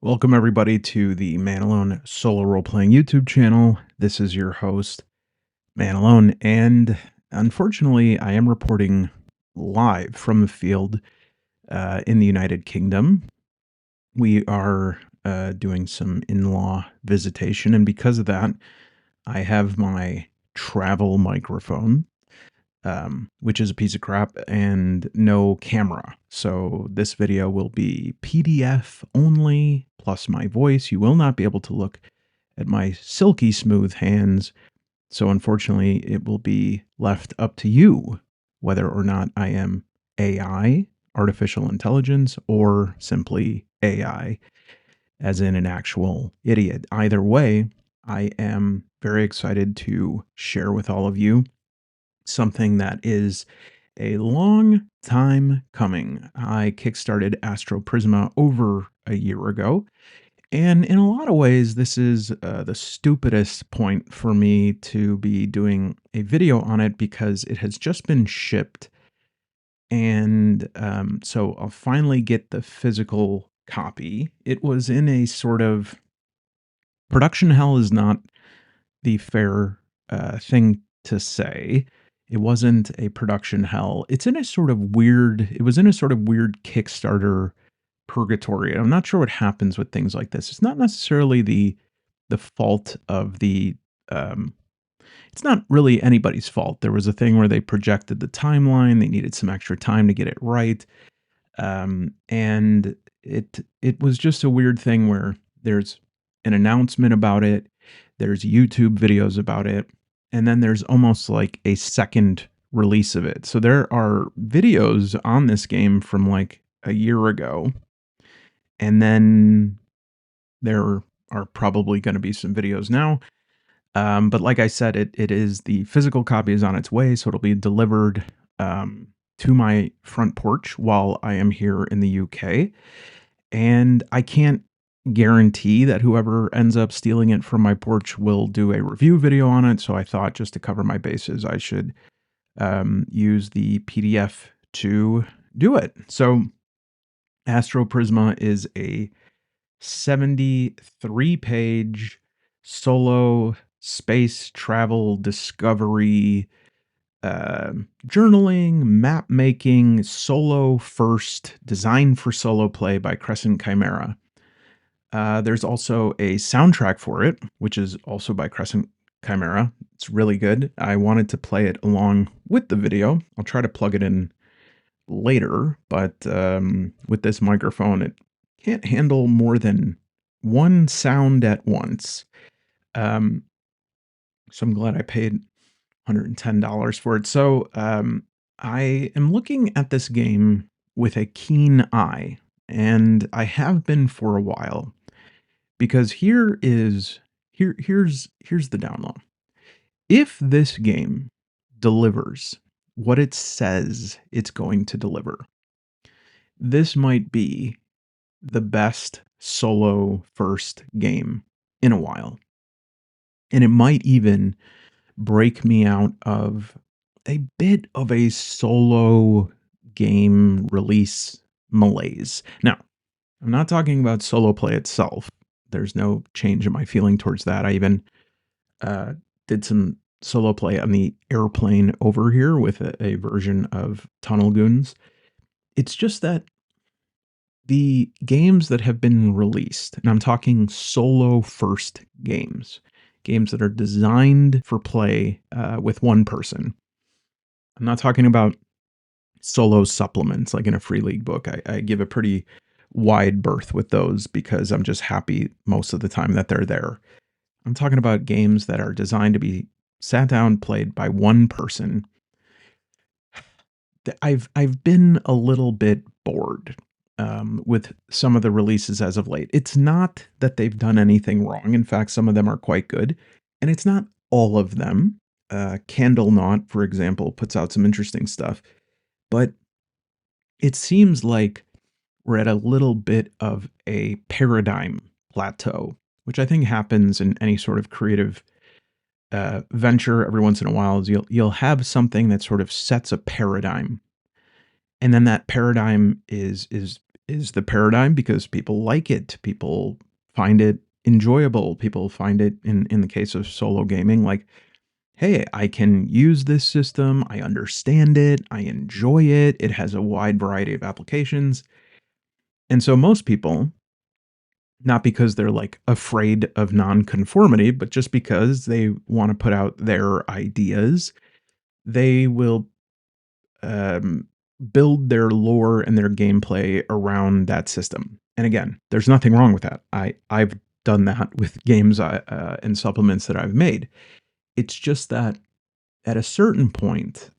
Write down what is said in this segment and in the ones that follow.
Welcome, everybody, to the Man Alone solo role playing YouTube channel. This is your host, Man Alone, and unfortunately, I am reporting live from the field in the United Kingdom. We are doing some in law visitation, and because of that, I have my travel microphone, which is a piece of crap, and no camera. So this video will be PDF only, plus my voice. You will not be able to look at my silky smooth hands. So unfortunately, it will be left up to you whether or not I am AI, artificial intelligence, or simply AI, as in an actual idiot. Either way, I am very excited to share with all of you something that is a long time coming. I kickstarted Astroprisma over a year ago, and in a lot of ways, this is the stupidest point for me to be doing a video on it because it has just been shipped. And so I'll finally get the physical copy. It was in a sort of production hell is not the fair thing to say. It wasn't a production hell. It was in a sort of weird Kickstarter purgatory. And I'm not sure what happens with things like this. It's not necessarily the fault of um it's not really anybody's fault. There was a thing where they projected the timeline, they needed some extra time to get it right. And it was just a weird thing where there's an announcement about it, there's YouTube videos about it, and then there's almost like a second release of it. So there are videos on this game from like a year ago, and then there are probably going to be some videos now. But like I said, it is the physical copy is on its way, so it'll be delivered to my front porch while I am here in the UK. And I can't guarantee that whoever ends up stealing it from my porch will do a review video on it. So I thought just to cover my bases, I should use the PDF to do it. So Astro Prisma is a 73-page solo space travel discovery journaling, map making, solo first, designed for solo play by Crescent Chimera. There's also a soundtrack for it, which is also by Crescent Chimera. It's really good. I wanted to play it along with the video. I'll try to plug it in later, but with this microphone, it can't handle more than one sound at once. Um, so I'm glad I paid $110 for it. So I am looking at this game with a keen eye, and I have been for a while because here's the down low. If this game delivers what it says it's going to deliver, this might be the best solo first game in a while. And it might even break me out of a bit of a solo game release malaise. Now, I'm not talking about solo play itself. There's no change in my feeling towards that. I even uh, did some solo play on the airplane over here with a version of Tunnel Goons. It's just that the games that have been released, and I'm talking solo first games, games that are designed for play with one person. I'm not talking about solo supplements like in a free league book. I give a pretty wide berth with those because I'm just happy most of the time that they're there. I'm talking about games that are designed to be sat down, played by one person. I've been a little bit bored with some of the releases as of late. It's not that they've done anything wrong. In fact, some of them are quite good, and it's not all of them. Candle Knot, for example, puts out some interesting stuff, but it seems like we're at a little bit of a paradigm plateau, which I think happens in any sort of creative venture every once in a while. Is you'll have something that sort of sets a paradigm, and then that paradigm is is the paradigm because people like it. People find it enjoyable. People find it in the case of solo gaming, like, hey, I can use this system. I understand it. I enjoy it. It has a wide variety of applications. And so most people, not because they're like afraid of nonconformity, but just because they want to put out their ideas, they will um, build their lore and their gameplay around that system. And again, there's nothing wrong with that. I've done that with games and supplements that I've made. It's just that at a certain point,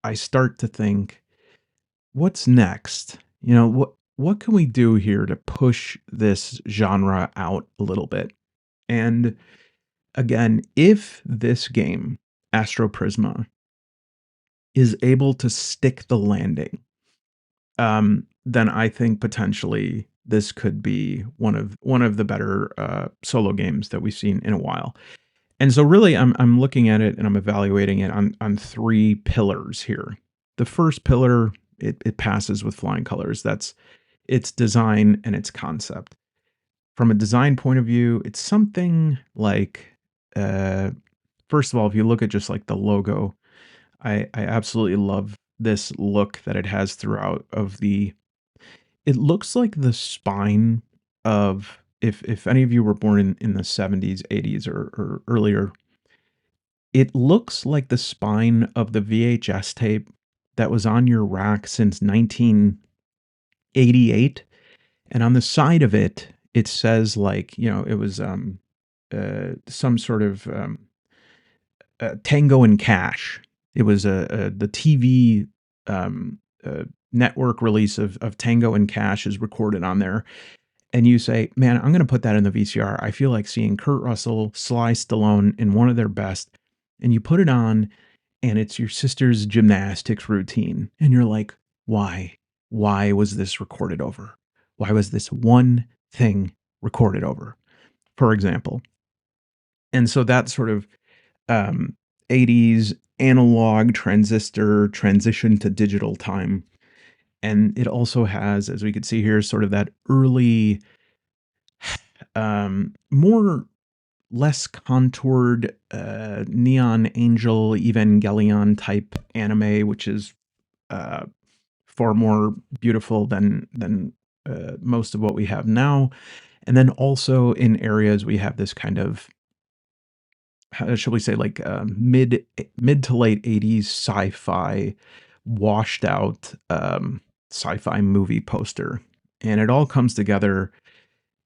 I start to think, what's next? What can we do here to push this genre out a little bit? And again, if this game, Astroprisma, is able to stick the landing, then I think potentially this could be one of the better solo games that we've seen in a while. And so really I'm looking at it and I'm evaluating it on three pillars here. The first pillar, it passes with flying colors. That's its design and its concept. From a design point of view, it's something like uh first of all, if you look at just like the logo, I absolutely love this look that it has throughout of the it looks like the spine of if any of you were born in the 70s, 80s, or earlier, it looks like the spine of the VHS tape that was on your rack since 1988, and on the side of it, it says, like, it was, some sort of, Tango and Cash. It was the TV, um, network release of Tango and Cash is recorded on there, and you say, "Man, I'm gonna put that in the VCR. I feel like seeing Kurt Russell, Sly Stallone in one of their best," and you put it on, and it's your sister's gymnastics routine, and you're like, "Why? Why was this recorded over? Why was this one thing recorded over?" For example. And so that sort of, um, 80s analog transistor transition to digital time, and it also has, as we could see here, sort of that early, more less contoured, Neon Angel Evangelion type anime, which is, uh, far more beautiful than most of what we have now. And then also in areas we have this kind of, how shall we say, like, mid to late 80s sci-fi, washed out, sci-fi movie poster, and it all comes together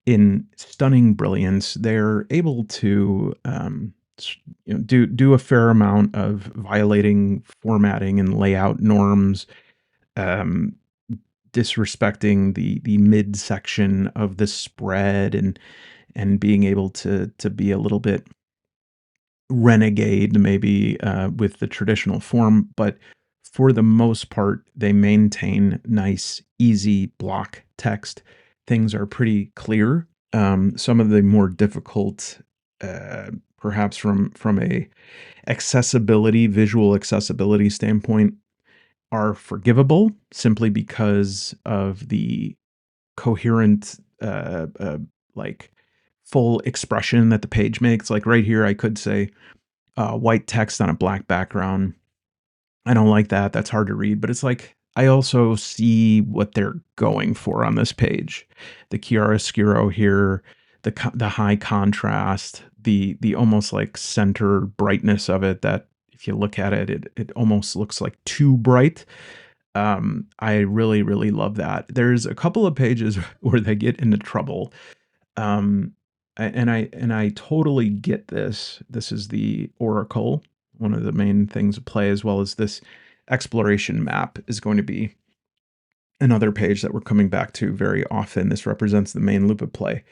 in stunning brilliance. They're able to, do a fair amount of violating formatting and layout norms, um, disrespecting the midsection of the spread, and being able to be a little bit renegade maybe, with the traditional form, but for the most part, they maintain nice, easy block text. Things are pretty clear. Some of the more difficult, perhaps from a visual accessibility standpoint, are forgivable simply because of the coherent, like, full expression that the page makes. Like right here, I could say, white text on a black background. I don't like that. That's hard to read, but it's like I also see what they're going for on this page. The chiaroscuro here, the high contrast, the almost like center brightness of it. That if you look at it, it almost looks like too bright. I really really love that. There's a couple of pages where they get into trouble, um, and I totally get this. This is the Oracle, one of the main things at play, as well as this exploration map is going to be another page that we're coming back to very often. This represents the main loop of play.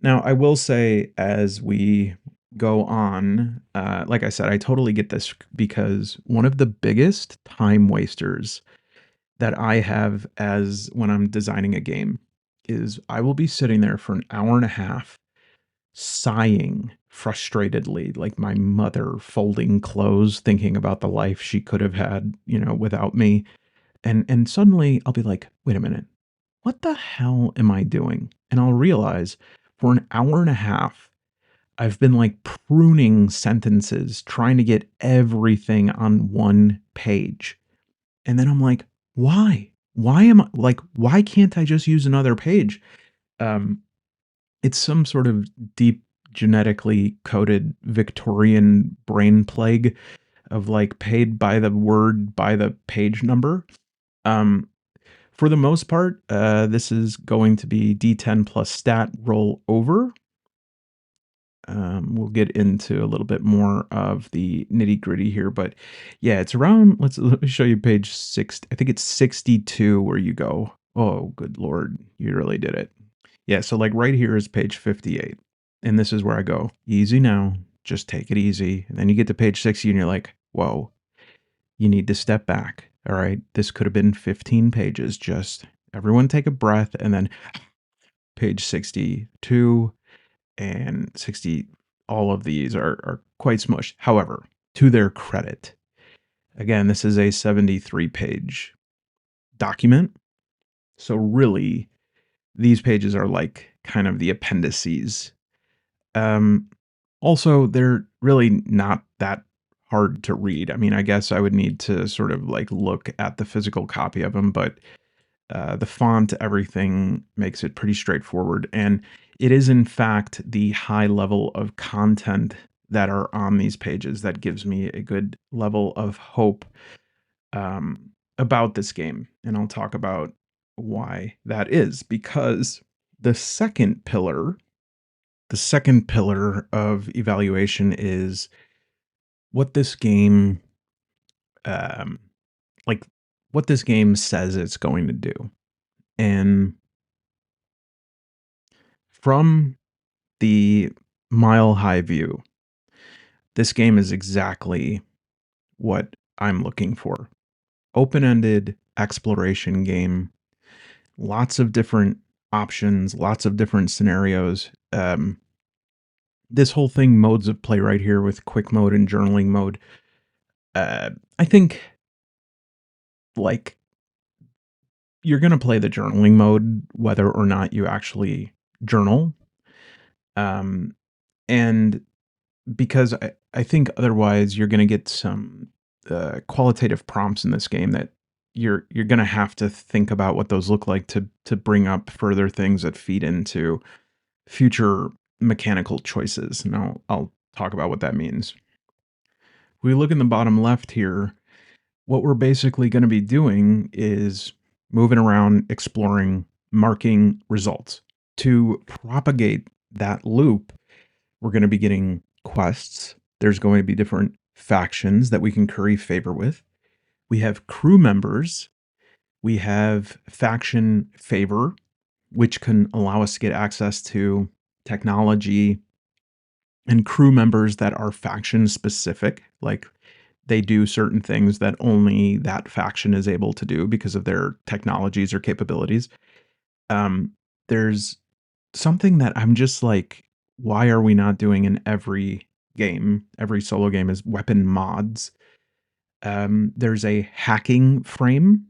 Now, I will say, as we go on, like I said, I totally get this because one of the biggest time wasters that I have as when I'm designing a game is I will be sitting there for an hour and a half sighing frustratedly, like my mother folding clothes, thinking about the life she could have had, without me. And suddenly I'll be like, wait a minute, what the hell am I doing? And I'll realize for an hour and a half, I've been like pruning sentences, trying to get everything on one page. And then I'm like, why? Why am I like, why can't I just use another page? Um, it's some sort of deep genetically coded Victorian brain plague of like paid by the word by the page number. Um, for the most part, this is going to be D10 plus stat roll over. We'll get into a little bit more of the nitty gritty here, but yeah, it's around. Let me show you page 6. I think it's 62 where you go. Oh, good lord, you really did it. Yeah, so like right here is page 58, and this is where I go easy now. Just take it easy, and then you get to page 60, and you're like, whoa, you need to step back. All right, this could have been 15 pages. Just everyone take a breath, and then page 62 and 60, all of these are quite smushed. However, to their credit, again, this is a 73 page document. So really, these pages are like kind of the appendices. Um, Also, they're really not that hard to read. I mean, I guess I would need to sort of like look at the physical copy of them, but the font, everything makes it pretty straightforward. And it is, in fact, the high level of content that are on these pages that gives me a good level of hope about this game. And I'll talk about why that is because the second pillar, the second pillar of evaluation is what this game, um, like, what this game says it's going to do. And from the mile high view, this game is exactly what I'm looking for. Open ended exploration game, lots of different options, lots of different scenarios. This whole thing, modes of play right here with quick mode and journaling mode. I think like you're going to play the journaling mode whether or not you actually journal. Um, and because I think otherwise you're going to get some qualitative prompts in this game that you're going to have to think about what those look like to bring up further things that feed into future mechanical choices. And I'll talk about what that means. We look in the bottom left here. What we're basically going to be doing is moving around, exploring, marking results. To propagate that loop, we're going to be getting quests. There's going to be different factions that we can curry favor with. We have crew members. We have faction favor, which can allow us to get access to technology and crew members that are faction specific. Like they do certain things that only that faction is able to do because of their technologies or capabilities. There's something that I'm just like, why are we not doing in every game? Every solo game is weapon mods. There's a hacking frame,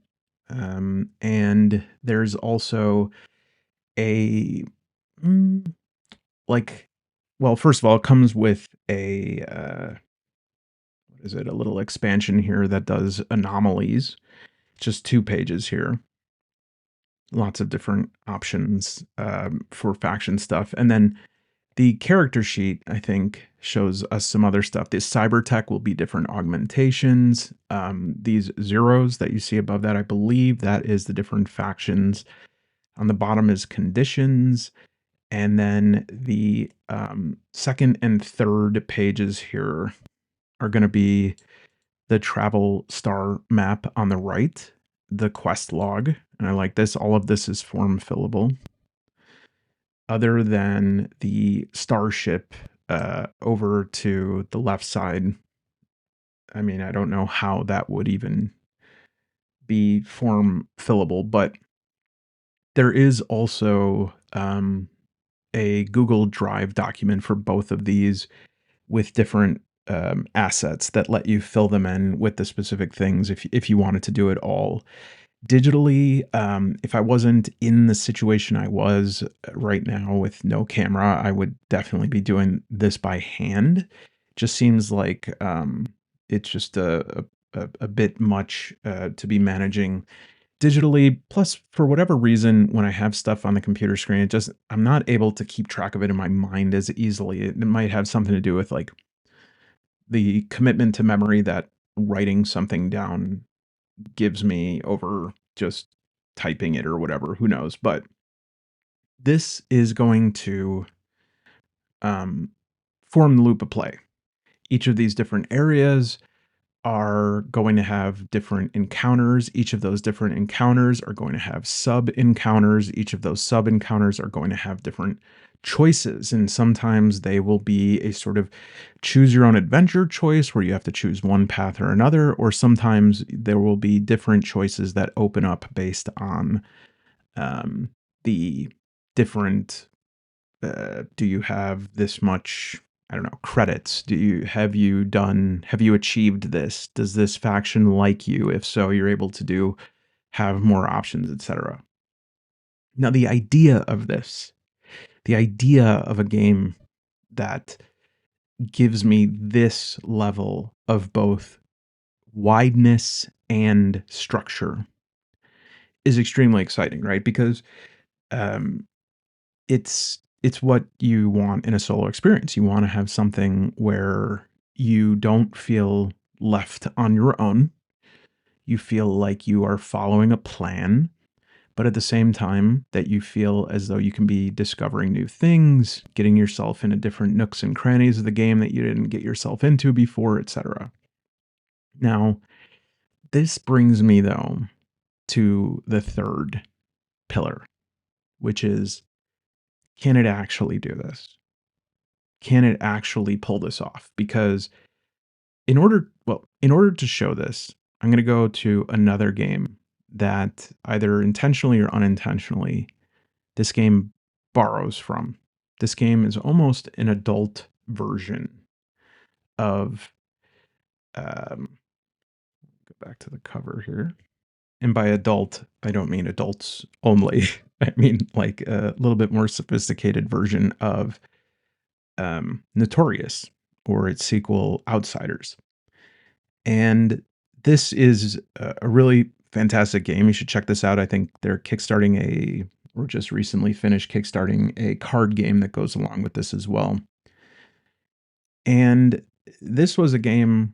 and there's also a mm, like, well, first of all, it comes with a what is it? A little expansion here that does anomalies. Just 2 pages here. Lots of different options for faction stuff, and then the character sheet, I think, shows us some other stuff. This cyber tech will be different augmentations. These zeros that you see above that, I believe that is the different factions. On the bottom is conditions. And then the second and third pages here are going to be the travel star map on the right, the quest log. And I like this. All of this is form fillable other than the Starship over to the left side. I mean, I don't know how that would even be form fillable, but there is also a Google Drive document for both of these with different assets that let you fill them in with the specific things if you wanted to do it all. Digitally, if I wasn't in the situation I was right now with no camera, I would definitely be doing this by hand. Just seems like, it's just a bit much, to be managing digitally. Plus, for whatever reason, when I have stuff on the computer screen, it just I'm not able to keep track of it in my mind as easily. It might have something to do with, like, the commitment to memory that writing something down gives me over just typing it or whatever, who knows? But this is going to um, form the loop of play. Each of these different areas are going to have different encounters. Each of those different encounters are going to have sub encounters. Each of those sub encounters are going to have different choices. And sometimes they will be a sort of choose your own adventure choice where you have to choose one path or another. Or sometimes there will be different choices that open up based on um, the different do you have this much, I don't know, credits? Have you achieved this? Does this faction like you? If so, you're able to have more options, etc. Now, the idea of a game that gives me this level of both wideness and structure is extremely exciting, right? Because um, it's what you want in a solo experience. You wanna have something where you don't feel left on your own. You feel like you are following a plan, but at the same time that you feel as though you can be discovering new things, getting yourself into different nooks and crannies of the game that you didn't get yourself into before, etc. Now, this brings me though to the third pillar, which is, can it actually do this? Can it actually pull this off? Because in order to show this, I'm going to go to another game that either intentionally or unintentionally this game borrows from. This game is almost an adult version of go back to the cover here. And by adult, I don't mean adults only. I mean like a little bit more sophisticated version of Notorious, or its sequel Outsiders. And this is a really fantastic game. You should check this out. I think they're kickstarting or just recently finished kickstarting a card game that goes along with this as well. And this was a game,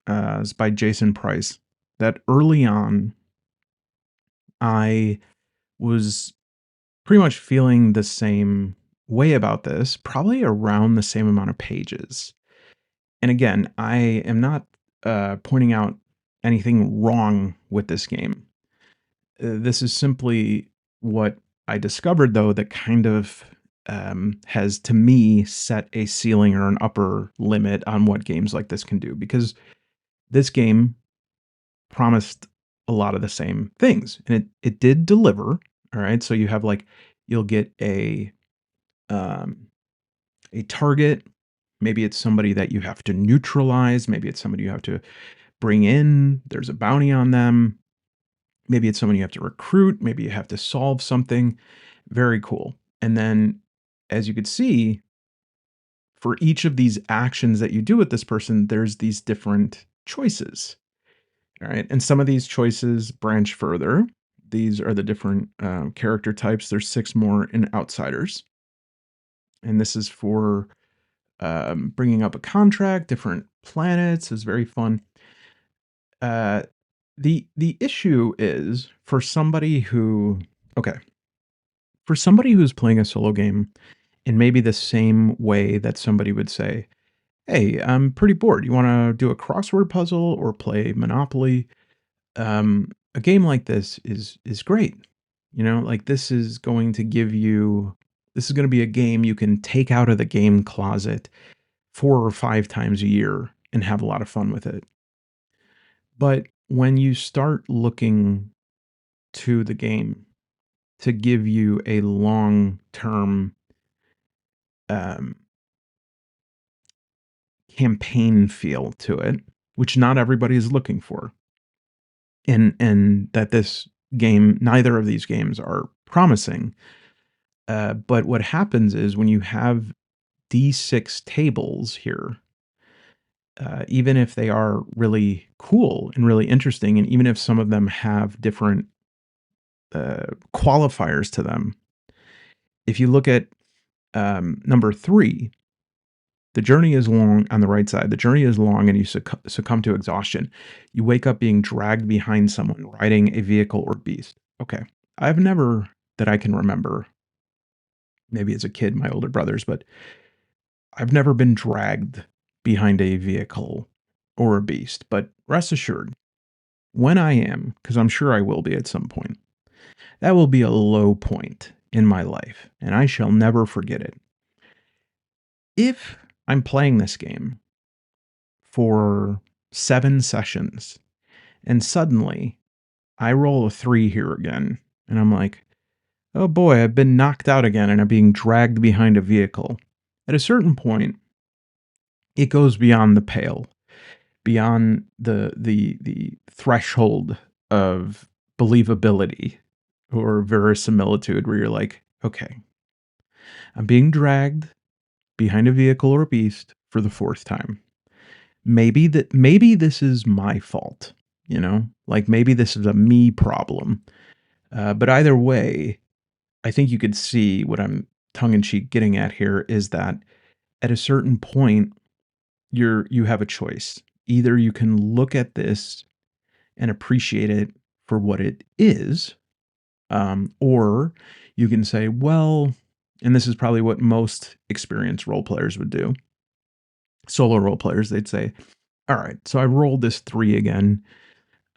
it's by Jason Price, that early on I was pretty much feeling the same way about this, probably around the same amount of pages. And again, I am not pointing out anything wrong with this game. This is simply what I discovered, though, that kind of has, to me, set a ceiling or an upper limit on what games like this can do. Because this game promised a lot of the same things, and it did deliver. All right, so you have like you'll get um, a target. Maybe it's somebody that you have to neutralize. Maybe it's somebody you have to bring in. There's a bounty on them. Maybe it's someone you have to recruit. Maybe you have to solve something. Very cool. And then, as you could see, for each of these actions that you do with this person, there's these different choices. All right. And some of these choices branch further. These are the different character types. There's 6 more in Outsiders. And this is for bringing up a contract, different planets. Is very fun. Uh, the issue is okay, for somebody who's playing a solo game in maybe the same way that somebody would say, "Hey, I'm pretty bored. You want to do a crossword puzzle or play Monopoly?" A game like this is great. You know, like this is going to be a game you can take out of the game closet 4 or 5 times a year and have a lot of fun with it. But when you start looking to the game to give you a long-term um, campaign feel to it, which not everybody is looking for. and that this game neither of these games are promising. But what happens is when you have D6 tables here, even if they are really cool and really interesting, and even if some of them have different qualifiers to them, if you look at number 3, the journey is long on the right side. The journey is long and you succumb to exhaustion. You wake up being dragged behind someone riding a vehicle or beast. Okay. I've never, that I can remember, maybe as a kid, my older brothers, but I've never been dragged behind a vehicle or a beast. But rest assured, when I am, because I'm sure I will be at some point, that will be a low point in my life, and I shall never forget it. If I'm playing this game for 7 sessions and suddenly I roll a 3 here again, and I'm like, oh boy, I've been knocked out again and I'm being dragged behind a vehicle. At a certain point, it goes beyond the pale, beyond the threshold of believability or verisimilitude where you're like, okay, I'm being dragged behind a vehicle or a beast for the 4th time. Maybe this is my fault, you know? Like maybe this is a me problem. But either way, I think you could see what I'm tongue in cheek getting at here is that at a certain point, you have a choice. Either you can look at this and appreciate it for what it is, or you can say, well, and this is probably what most experienced role players would do. Solo role players, they'd say, all right, so I rolled this 3 again.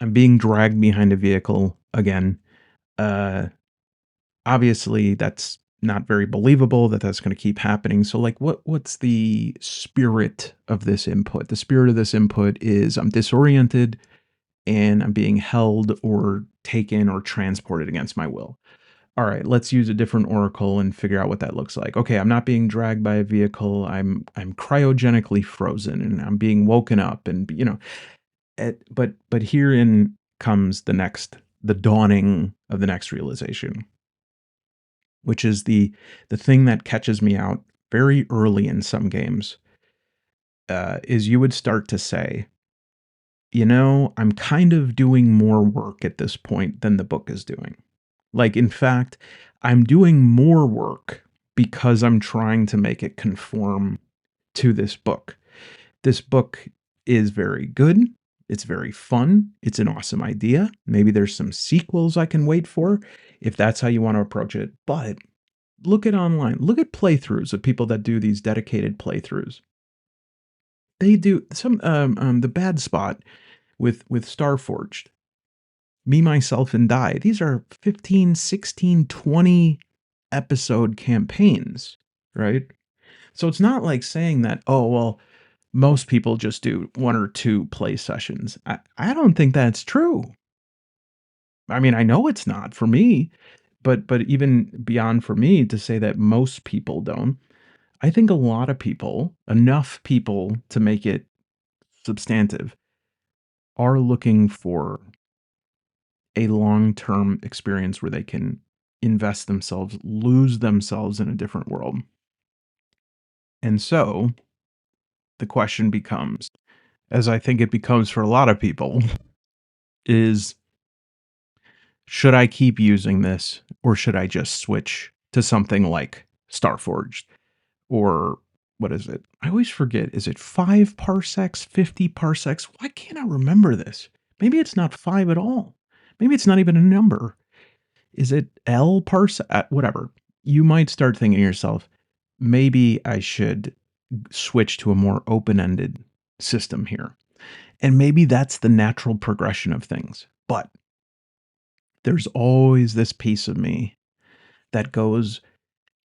I'm being dragged behind a vehicle again. Uh, Obviously, that's not very believable that that's going to keep happening. So, like, what's the spirit of this input? The spirit of this input is I'm disoriented and I'm being held or taken or transported against my will. All right, let's use a different oracle and figure out what that looks like. Okay, I'm not being dragged by a vehicle. I'm cryogenically frozen and I'm being woken up and but herein comes the dawning of the next realization, which is the thing that catches me out very early in some games, is you would start to say, you know, I'm kind of doing more work at this point than the book is doing. Like, in fact, I'm doing more work because I'm trying to make it conform to this book. This book is very good. It's very fun. It's an awesome idea. Maybe there's some sequels I can wait for if that's how you want to approach it. But look at online. Look at playthroughs of people that do these dedicated playthroughs. They do some the bad spot with Starforged. Me, myself, and Die. These are 15, 16, 20 episode campaigns, right? So it's not like saying that, oh, well, most people just do 1 or 2 play sessions. I don't think that's true. I mean, I know it's not for me, but even beyond for me to say that most people don't, I think a lot of people, enough people to make it substantive, are looking for a long-term experience where they can invest themselves, lose themselves in a different world. And so the question becomes, as I think it becomes for a lot of people, is should I keep using this or should I just switch to something like Starforged or what is it? I always forget. Is it 5 parsecs, 50 parsecs? Why can't I remember this? Maybe it's not 5 at all. Maybe it's not even a number. Is it L parsec? Whatever. You might start thinking to yourself, maybe I should switch to a more open ended system here. And maybe that's the natural progression of things. But there's always this piece of me that goes,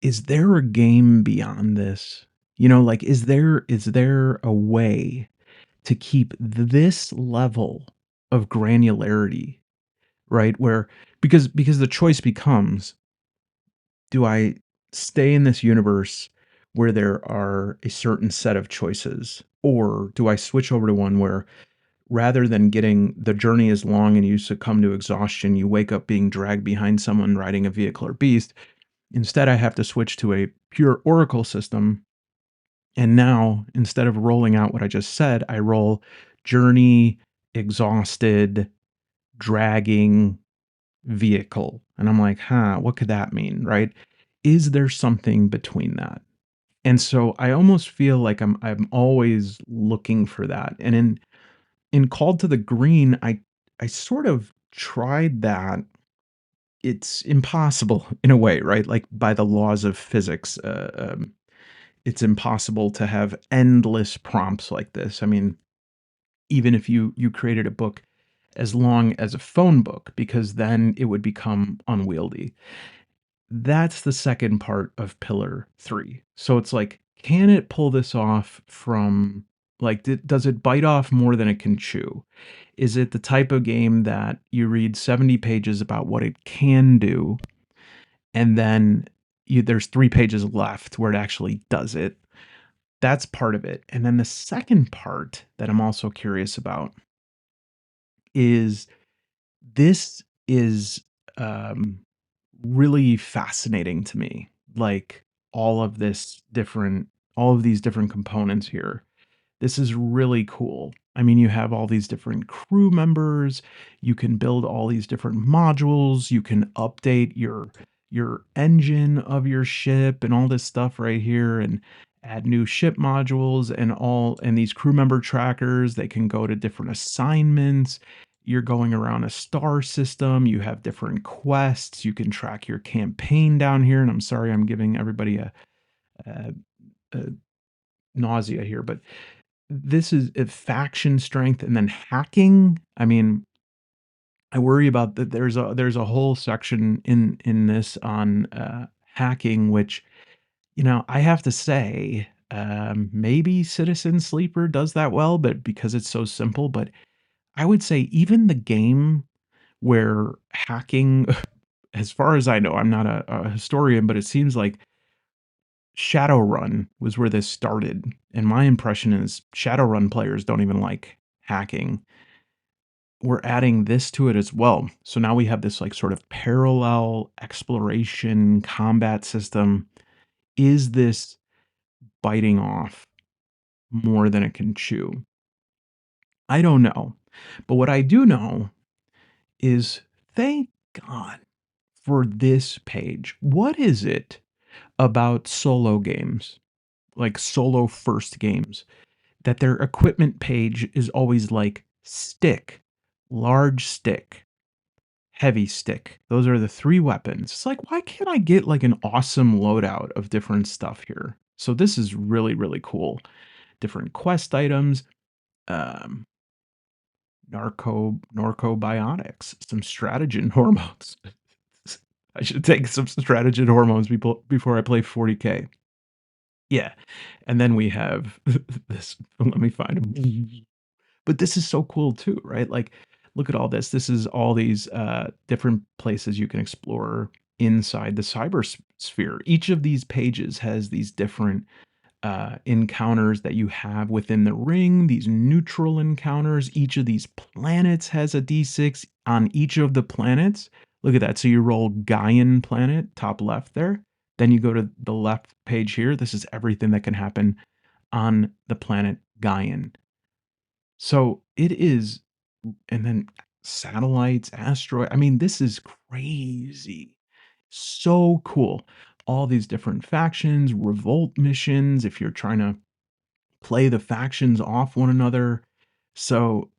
is there a game beyond this? You know, like is there a way to keep this level of granularity, right? Where because the choice becomes, do I stay in this universe where there are a certain set of choices or do I switch over to one where rather than getting the journey is long and you succumb to exhaustion, you wake up being dragged behind someone riding a vehicle or beast. Instead, I have to switch to a pure oracle system. And now, instead of rolling out what I just said, I roll journey, exhausted, dragging vehicle. And I'm like, huh, what could that mean? Right? Is there something between that? And so I almost feel like I'm always looking for that. And in Called to the Green, I sort of tried that. It's impossible in a way, right? Like by the laws of physics, it's impossible to have endless prompts like this. I mean, even if you created a book as long as a phone book, because then it would become unwieldy. That's the second part of pillar 3. So it's like, can it pull this off from like, does it bite off more than it can chew? Is it the type of game that you read 70 pages about what it can do, and then there's 3 pages left where it actually does it? That's part of it. And then the second part that I'm also curious about is this is um, really fascinating to me. Like all of this different, all of these different components here. This is really cool. I mean, you have all these different crew members, you can build all these different modules, you can update your engine of your ship and all this stuff right here and add new ship modules and these crew member trackers, they can go to different assignments. You're going around a star system, you have different quests, you can track your campaign down here, and I'm sorry I'm giving everybody a, a nausea here, but this is a faction strength and then hacking. I mean, I worry about that there's a whole section in this on, hacking, which, I have to say, maybe Citizen Sleeper does that well, but because it's so simple, but I would say even the game where hacking as far as I know, I'm not a historian, but it seems like Shadowrun was where this started, and my impression is Shadowrun players don't even like hacking. We're adding this to it as well. So now we have this like sort of parallel exploration combat system. Is this biting off more than it can chew? I don't know. But what I do know is thank God for this page. What is it about solo games, like solo first games, that their equipment page is always like stick, large stick, heavy stick? Those are the 3 weapons. It's like, why can't I get like an awesome loadout of different stuff here? So this is really, really cool. Different quest items, um, narcobiotics, some strategen hormones. I should take some strategen hormones before I play 40K. Yeah. And then we have this. Let me find them. But this is so cool too, right? Like, look at all this. This is all these different places you can explore inside the cybersphere. Each of these pages has these different encounters that you have within the ring, these neutral encounters. Each of these planets has a d6 on each of the planets. Look at that. So you roll Gaian planet, top left there. Then you go to the left page here. This is everything that can happen on the planet Gaian. So it is, and then satellites, asteroid. I mean, this is crazy. So cool. All these different factions, revolt missions, if you're trying to play the factions off one another. So,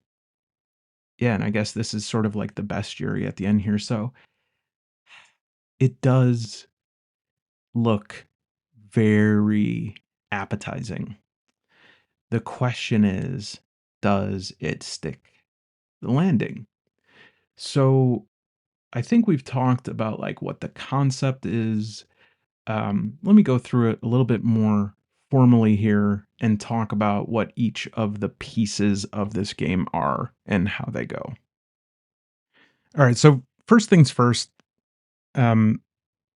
yeah, and I guess this is sort of like the bestiary at the end here. So it does look very appetizing. The question is, does it stick the landing? So I think we've talked about like what the concept is. Let me go through it a little bit more formally here and talk about what each of the pieces of this game are and how they go. All right. So first things first, um,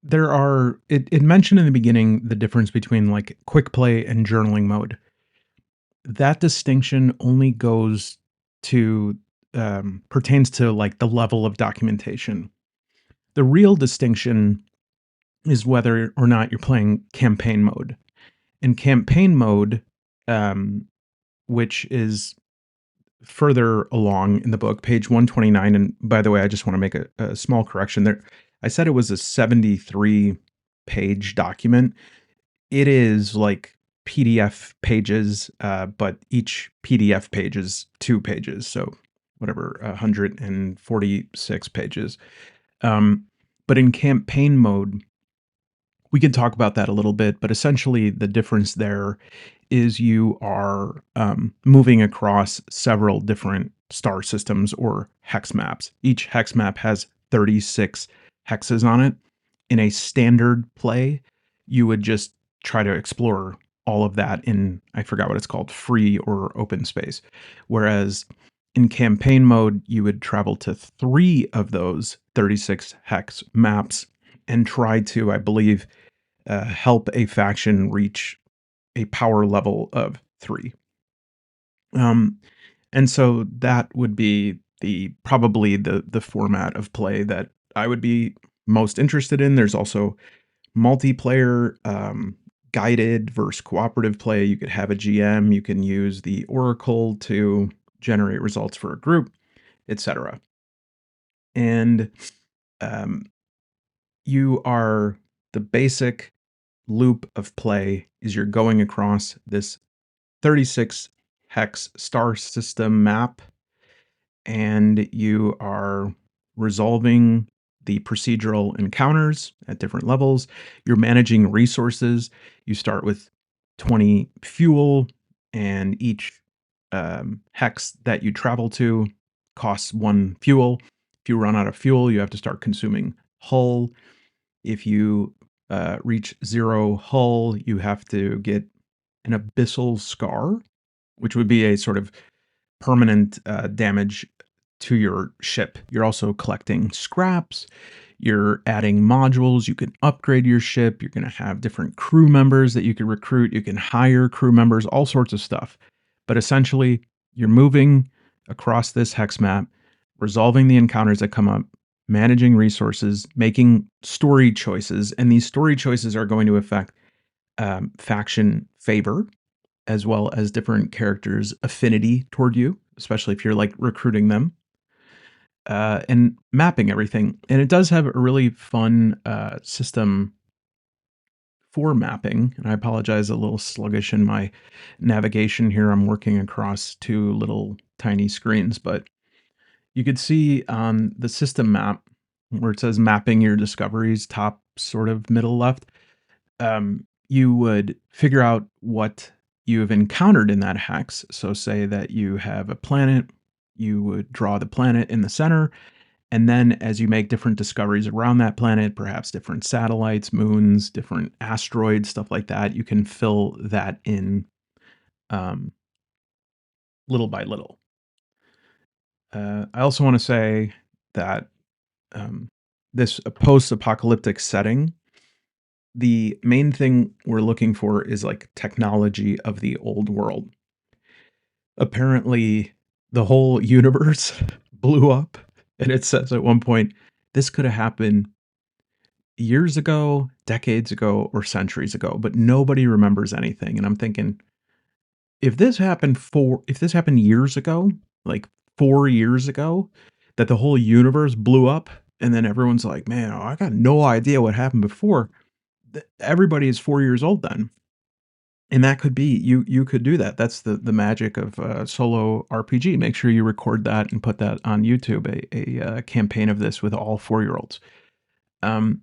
it mentioned in the beginning the difference between like quick play and journaling mode. That distinction only goes to pertains to like the level of documentation. The real distinction is whether or not you're playing campaign mode. In campaign mode, um, which is further along in the book, page 129. And by the way, I just want to make a small correction there. I said it was a 73 page document. It is like PDF pages, but each PDF page is 2 pages. So whatever, 146 pages. Um, but in campaign mode, we could talk about that a little bit, but essentially the difference there is you are moving across several different star systems or hex maps. Each hex map has 36 hexes on it. In a standard play, you would just try to explore all of that in, I forgot what it's called, free or open space. Whereas in campaign mode, you would travel to 3 of those 36 hex maps and try to, I believe, help a faction reach a power level of 3. Um, and so that would be probably the format of play that I would be most interested in. There's also multiplayer, guided versus cooperative play. You could have a GM, you can use the Oracle to generate results for a group, etc. And um, you are the basic loop of play is you're going across this 36 hex star system map, and you are resolving the procedural encounters at different levels. You're managing resources. You start with 20 fuel, and each hex that you travel to costs 1 fuel. If you run out of fuel, you have to start consuming hull. If you reach 0 hull, you have to get an abyssal scar, which would be a sort of permanent damage to your ship. You're also collecting scraps. You're adding modules. You can upgrade your ship. You're going to have different crew members that you can recruit. You can hire crew members, all sorts of stuff. But essentially, you're moving across this hex map, resolving the encounters that come up, managing resources, making story choices. And these story choices are going to affect faction favor as well as different characters' affinity toward you, especially if you're like recruiting them, and mapping everything. And it does have a really fun system for mapping. And I apologize, a little sluggish in my navigation here. I'm working across 2 little tiny screens, but you could see on the system map where it says mapping your discoveries, top sort of middle left, you would figure out what you have encountered in that hex. So, say that you have a planet, you would draw the planet in the center. And then, as you make different discoveries around that planet, perhaps different satellites, moons, different asteroids, stuff like that, you can fill that in um, little by little. I also want to say that um, this post apocalyptic setting, the main thing we're looking for is like technology of the old world. Apparently, the whole universe blew up, and it says at one point, this could have happened years ago, decades ago, or centuries ago, but nobody remembers anything. And I'm thinking, if this happened years ago, like 4 years ago, that the whole universe blew up, and then everyone's like, man, I got no idea what happened before. Everybody is 4 years old then. And that could be you could do that. That's the magic of solo RPG. Make sure you record that and put that on YouTube, a campaign of this with all 4-year-olds. Um,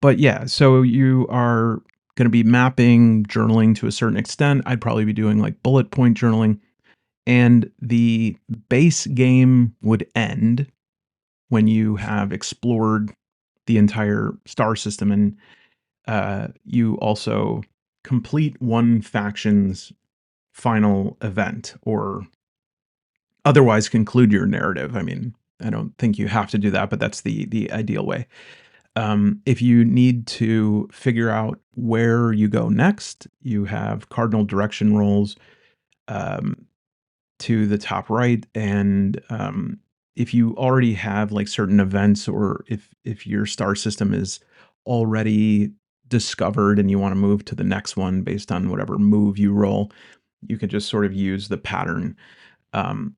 but yeah, so you are going to be mapping, journaling to a certain extent. I'd probably be doing like bullet point journaling, and the base game would end when you have explored the entire star system, and you also complete one faction's final event or otherwise conclude your narrative. I mean, I don't think you have to do that, but that's the ideal way. If you need to figure out where you go next, you have cardinal direction rolls. Um, to the top right, and if you already have like certain events, or if your star system is already discovered and you want to move to the next one based on whatever move you roll, you can just sort of use the pattern um,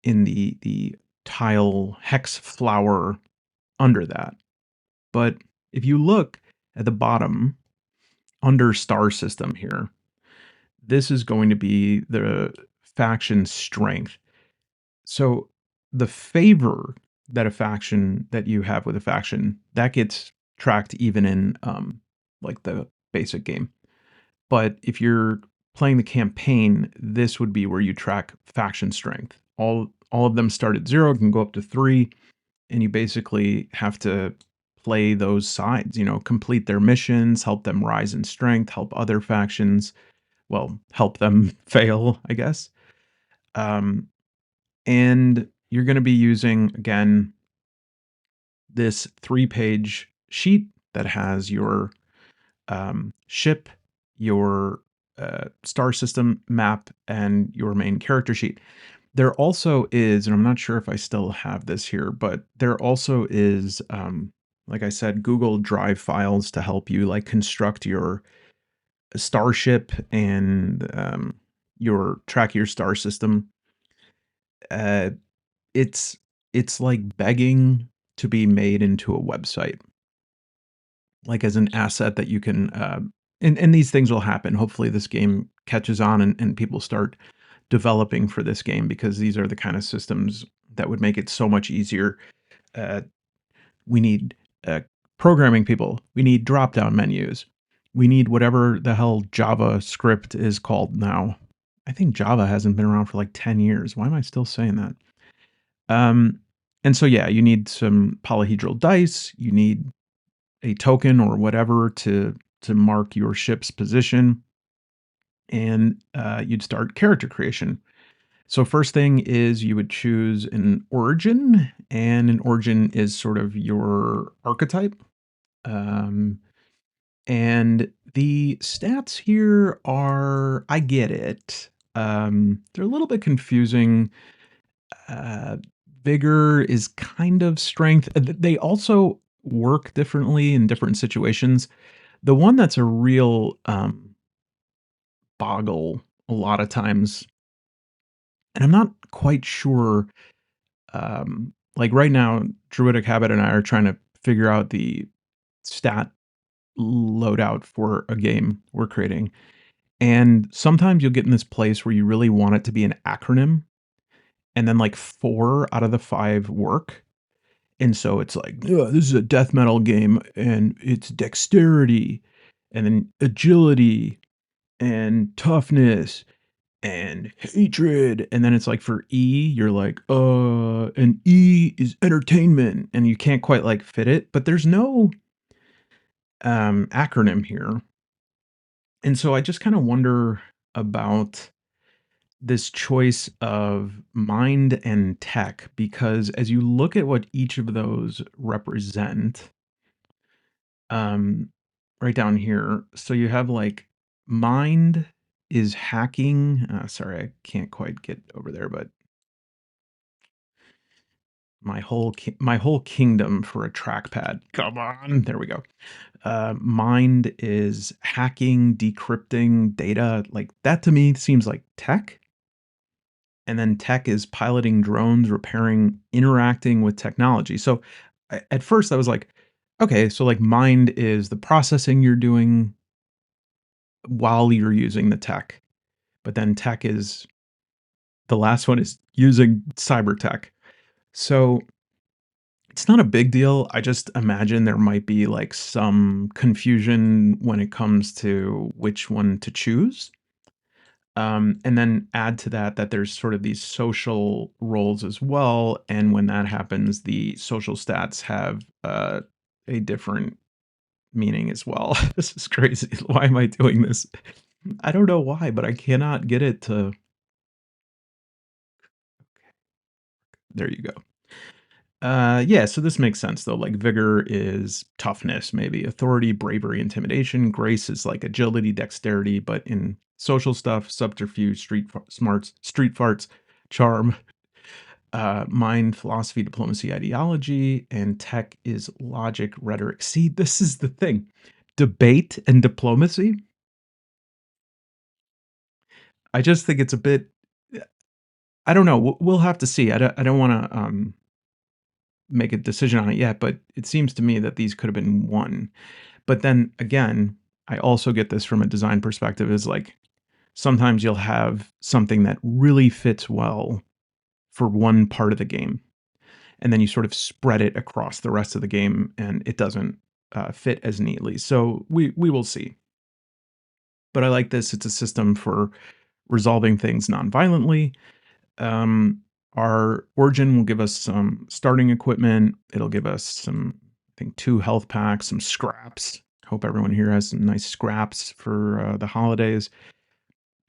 in the tile hex flower under that. But if you look at the bottom under star system here, this is going to be the faction strength. So the favor that a faction that you have with a faction, that gets tracked even in like the basic game. But if you're playing the campaign, this would be where you track faction strength. All of them start at 0, can go up to 3, and you basically have to play those sides, complete their missions, help them rise in strength, help other factions, well, help them fail, I guess. Um, and you're going to be using, again, this 3-page sheet that has your ship, your star system map, and your main character sheet. There also is, and I'm not sure if I still have this here, but there also is, like I said, Google Drive files to help you like construct your Starship and your track your star system. Uh, it's it's like begging to be made into a website, like as an asset that you can. And these things will happen. Hopefully, this game catches on and people start developing for this game, because these are the kind of systems that would make it so much easier. Uh, we need programming people. We need drop down menus. We need whatever the hell JavaScript is called now. I think Java hasn't been around for like 10 years. Why am I still saying that? Um, and so, yeah, you need some polyhedral dice. You need a token or whatever to mark your ship's position. And you'd start character creation. So first thing is you would choose an origin, and an origin is sort of your archetype. Um, and the stats here are, I get it. They're a little bit confusing. Uh, Vigor is kind of strength. They also work differently in different situations. The one that's a real boggle a lot of times, and I'm not quite sure. Like right now, Druidic Habit and I are trying to figure out the stat loadout for a game we're creating. And sometimes you'll get in this place where you really want it to be an acronym, and then like 4 out of the 5 work. And so it's like, "Yeah, this is a death metal game, and it's dexterity, and then agility, and toughness, and hatred." And then it's like for E, you're like, and E is entertainment, and you can't quite like fit it, but there's no acronym here. And so I just kind of wonder about this choice of mind and tech, because as you look at what each of those represent, um, right down here, so you have like mind is hacking. Sorry, I can't quite get over there, but my whole kingdom for a trackpad. Come on, there we go. Mind is hacking, decrypting data. Like that to me seems like tech. And then tech is piloting drones, repairing, interacting with technology. So at first I was like, okay, so like mind is the processing you're doing while you're using the tech. But then tech is the last one is using cyber tech. So it's not a big deal. I just imagine there might be like some confusion when it comes to which one to choose. And then add to that that there's sort of these social roles as well. And when that happens, the social stats have a different meaning as well. This is crazy. Why am I doing this? I don't know why, but I cannot get it to. There you go. Yeah, so this makes sense though. Like vigor is toughness, maybe authority, bravery, intimidation. Grace is like agility, dexterity, but in social stuff, subterfuge, street farts. charm, mind, philosophy, diplomacy, ideology, and tech is logic, rhetoric. See, this is the thing. Debate and diplomacy, I just think it's a bit I don't know, we'll have to see. I don't wanna, make a decision on it yet, but it seems to me that these could have been 1. But then again, I also get this from a design perspective is like, sometimes you'll have something that really fits well for one part of the game, and then you sort of spread it across the rest of the game, and it doesn't, fit as neatly. So we will see. But I like this. It's a system for resolving things nonviolently. Um, our origin will give us some starting equipment. It'll give us some, I think, 2 health packs, some scraps. Hope everyone here has some nice scraps for the holidays.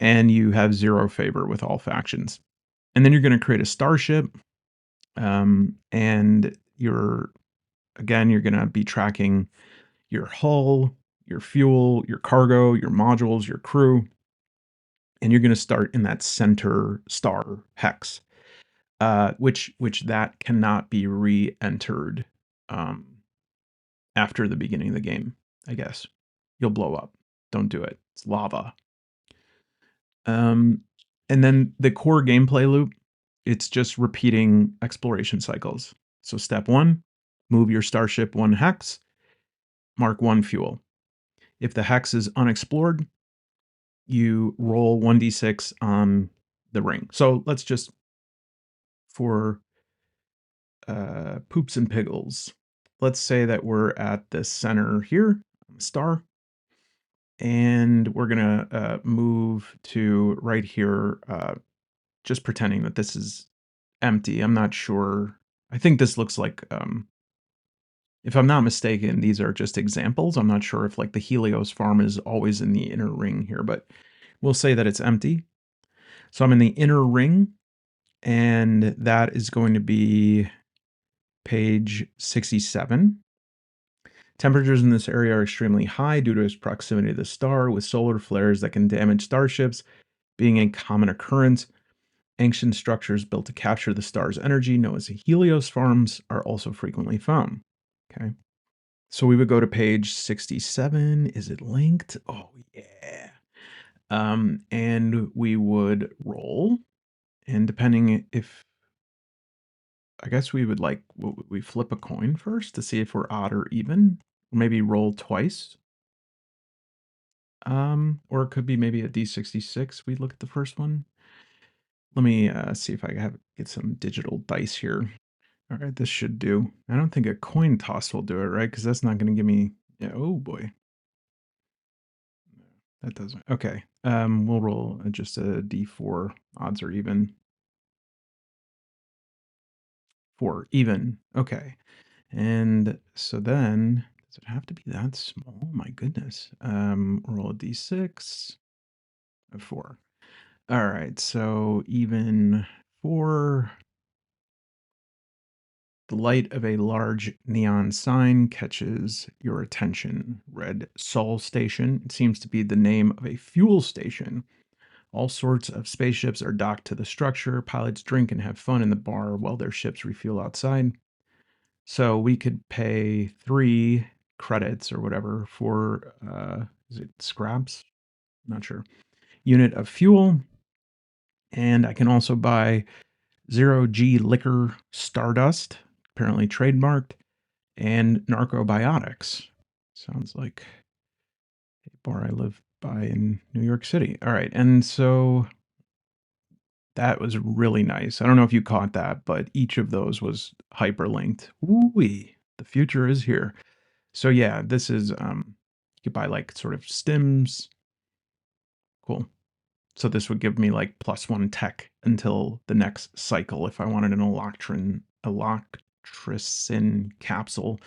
And you have 0 favor with all factions. And then you're going to create a starship. And you're going to be tracking your hull, your fuel, your cargo, your modules, your crew. And you're going to start in that center star hex. Which that cannot be re-entered, um, after the beginning of the game, I guess. You'll blow up. Don't do it. It's lava. Um, and then the core gameplay loop, it's just repeating exploration cycles. So step 1, move your starship 1 hex, mark 1 fuel. If the hex is unexplored, you roll 1d6 on the ring. So let's just for poops and piggles. Let's say that we're at the center here, star, and we're gonna move to right here, just pretending that this is empty. I'm not sure. I think this looks like, if I'm not mistaken, these are just examples. I'm not sure if like the Helios farm is always in the inner ring here, but we'll say that it's empty. So I'm in the inner ring, and that is going to be page 67. Temperatures in this area are extremely high due to its proximity to the star, with solar flares that can damage starships being a common occurrence. Ancient structures built to capture the star's energy, known as Helios farms, are also frequently found. Okay. So we would go to page 67. Is it linked? Oh, yeah. And we would roll. And depending if, I guess we would like, we flip a coin first to see if we're odd or even. Maybe roll twice. Or it could be maybe a D66. We look at the first one. Let me see if I get some digital dice here. All right, this should do. I don't think a coin toss will do it, right? Because that's not going to give me. Yeah. Oh boy, that doesn't. Okay. We'll roll just a D4. Odds are even. 4 even. Okay. And so then, does it have to be that small? My goodness. Roll a D6. A 4. All right, so even 4. The light of a large neon sign catches your attention. Red Sol Station. It seems to be the name of a fuel station. All sorts of spaceships are docked to the structure. Pilots drink and have fun in the bar while their ships refuel outside. So we could pay 3 credits or whatever for, is it scraps? Not sure. Unit of fuel. And I can also buy 0G liquor stardust, apparently trademarked, and narcobiotics. Sounds like a bar I live by in New York City. All right. And so that was really nice. I don't know if you caught that, but each of those was hyperlinked. Ooh-wee, the future is here. So yeah, this is you could buy like sort of stims. Cool. So this would give me like +1 tech until the next cycle if I wanted an Electricin capsule.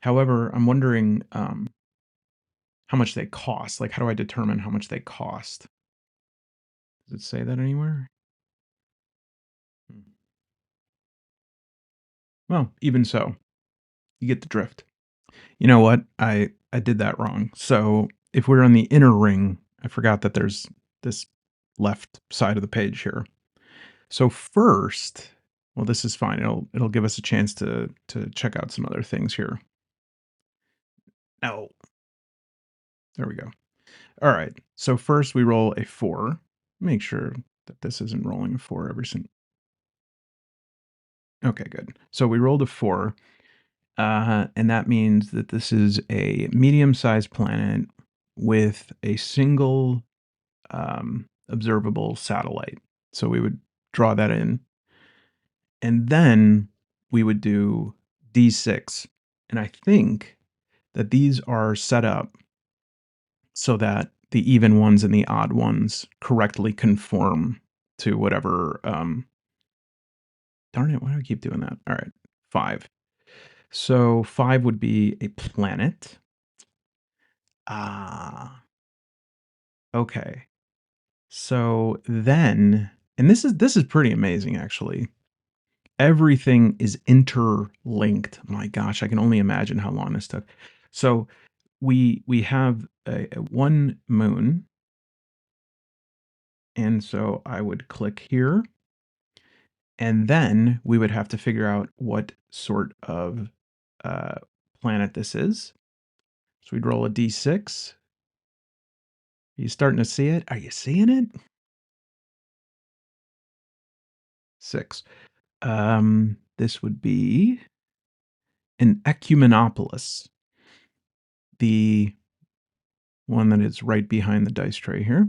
However, I'm wondering how much they cost. Like, how do I determine how much they cost? Does it say that anywhere? Hmm. Well, even so, you get the drift. You know what? I did that wrong. So if we're on the inner ring, I forgot that there's this left side of the page here. So first, well, this is fine. It'll give us a chance to check out some other things here. Oh, there we go. All right. So first we roll a 4. Make sure that this isn't rolling a 4 every single. Okay, good. So we rolled a 4, and that means that this is a medium-sized planet with a single observable satellite. So we would draw that in, and then we would do D6. And I think that these are set up so that the even ones and the odd ones correctly conform to whatever. Darn it! Why do I keep doing that? All right, 5. So 5 would be a planet. Ah, okay. So then, and this is pretty amazing actually. Everything is interlinked. My gosh, I can only imagine how long this took. So we have a one moon, and so I would click here, and then we would have to figure out what sort of uh, planet this is. So we'd roll a d6. Are you starting to see it? Are you seeing it? 6. This would be an ecumenopolis, the one that is right behind the dice tray here.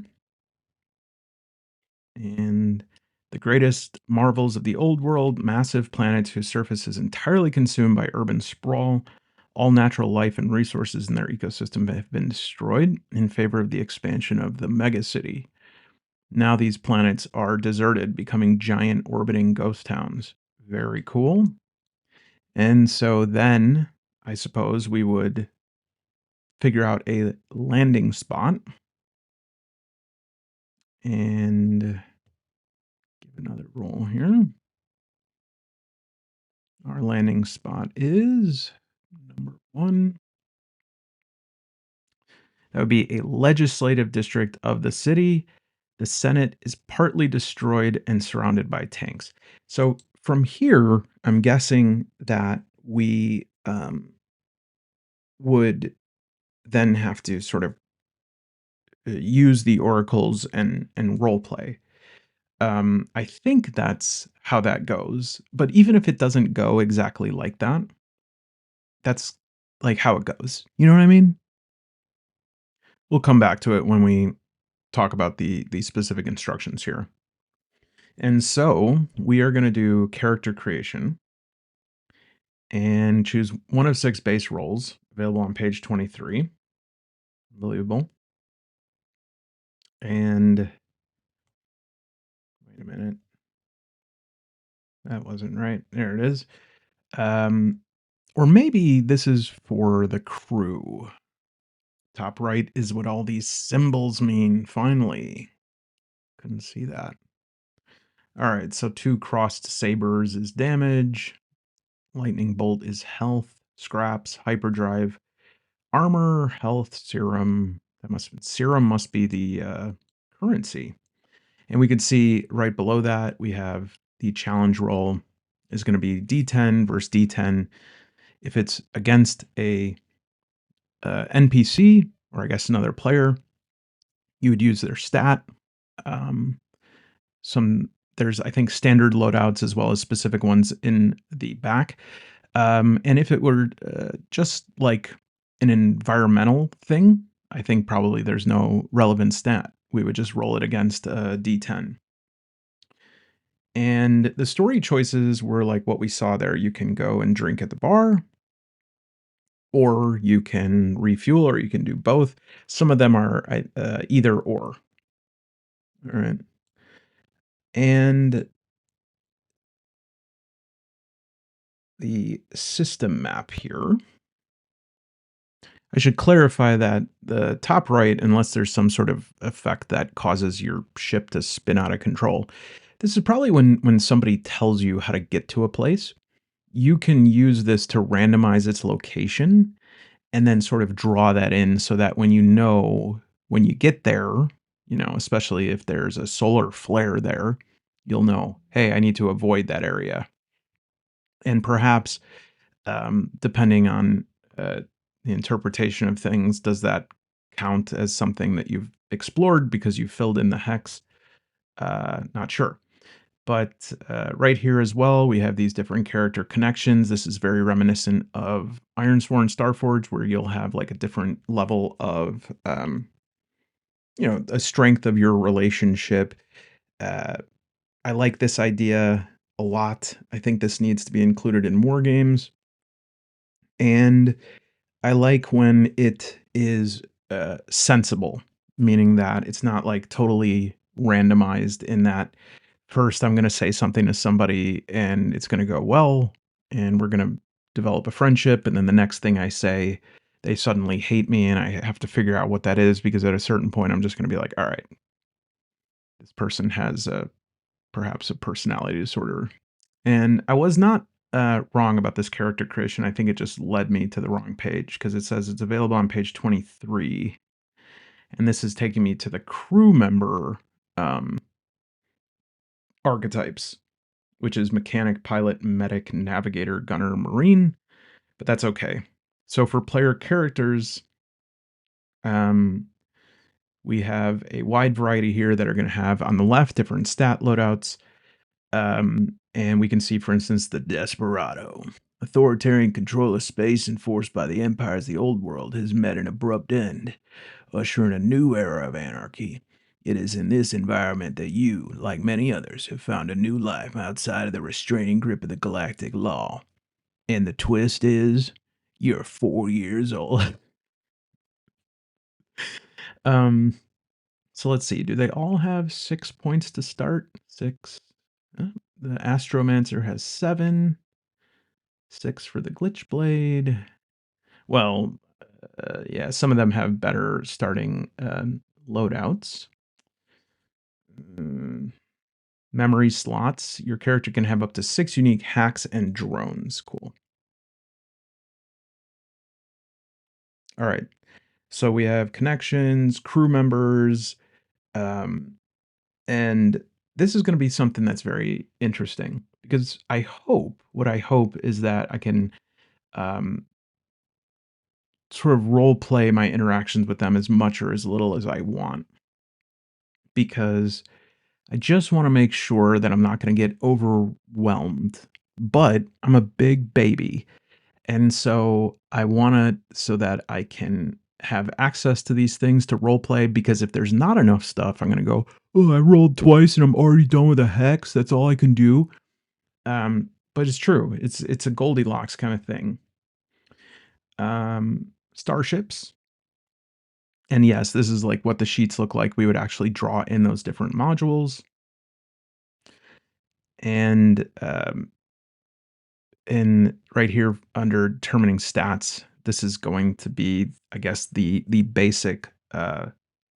And the greatest marvels of the old world, massive planets whose surface is entirely consumed by urban sprawl. All natural life and resources in their ecosystem have been destroyed in favor of the expansion of the megacity. Now these planets are deserted, becoming giant orbiting ghost towns. Very cool. And so then I suppose we would figure out a landing spot and give another roll here. Our landing spot is number 1. That would be a legislative district of the city. The Senate is partly destroyed and surrounded by tanks. So from here, I'm guessing that we would then have to sort of use the oracles and role play. I think that's how that goes. But even if it doesn't go exactly like that, that's like how it goes. You know what I mean? We'll come back to it when we talk about the specific instructions here. And so we are going to do character creation and choose one of 6 base roles available on page 23. Unbelievable. And wait a minute. That wasn't right. There it is. Um, or maybe this is for the crew. Top right is what all these symbols mean. Finally. Couldn't see that. All right. So 2 crossed sabers is damage. Lightning bolt is health. Scraps, hyperdrive, armor, health, serum. Serum must be the currency. And we can see right below that we have the challenge roll is going to be D10 versus D10. If it's against a NPC or I guess another player, you would use their stat. Um, some there's I think standard loadouts as well as specific ones in the back. And if it were just like an environmental thing, I think probably there's no relevant stat. We would just roll it against a d10. And the story choices were like what we saw there. You can go and drink at the bar, or you can refuel, or you can do both. Some of them are either or. All right. And the system map here. I should clarify that the top right, unless there's some sort of effect that causes your ship to spin out of control, this is probably when somebody tells you how to get to a place. You can use this to randomize its location and then sort of draw that in so that when you get there, especially if there's a solar flare there, you'll know, hey, I need to avoid that area. And perhaps, depending on the interpretation of things, does that count as something that you've explored because you filled in the hex? Not sure. But right here as well, we have these different character connections. This is very reminiscent of Ironsworn Starforge, where you'll have like a different level of, a strength of your relationship. Uh, I like this idea a lot. I think this needs to be included in more games. And I like when it is sensible, meaning that it's not like totally randomized in that first I'm going to say something to somebody and it's going to go well and we're going to develop a friendship. And then the next thing I say, they suddenly hate me and I have to figure out what that is because at a certain point, I'm just going to be like, all right, this person has perhaps a personality disorder. And I was not wrong about this character creation. I think it just led me to the wrong page because it says it's available on page 23. And this is taking me to the crew member um, archetypes, which is mechanic, pilot, medic, navigator, gunner, marine. But that's okay. So for player characters, um, we have a wide variety here that are going to have on the left different stat loadouts. And we can see, for instance, the Desperado. Authoritarian control of space enforced by the empires of the old world has met an abrupt end, ushering a new era of anarchy. It is in this environment that you, like many others, have found a new life outside of the restraining grip of the galactic law. And the twist is, you're 4 years old. um, so let's see. Do they all have 6 points to start? Six. The Astromancer has 7. 6 for the Glitch Blade. Well, yeah, some of them have better starting loadouts. Mm, memory slots. Your character can have up to 6 unique hacks and drones. Cool. All right. So we have connections, crew members, um, and this is going to be something that's very interesting because what I hope is that I can um, sort of role play my interactions with them as much or as little as I want because I just want to make sure that I'm not going to get overwhelmed. But I'm a big baby. And so I want to, so that I can have access to these things to role play because if there's not enough stuff, I'm going to go, oh, I rolled twice and I'm already done with a hex. That's all I can do. But it's true. It's a Goldilocks kind of thing. Starships. And yes, this is like what the sheets look like. We would actually draw in those different modules. And in right here under determining stats, this is going to be, I guess, the basic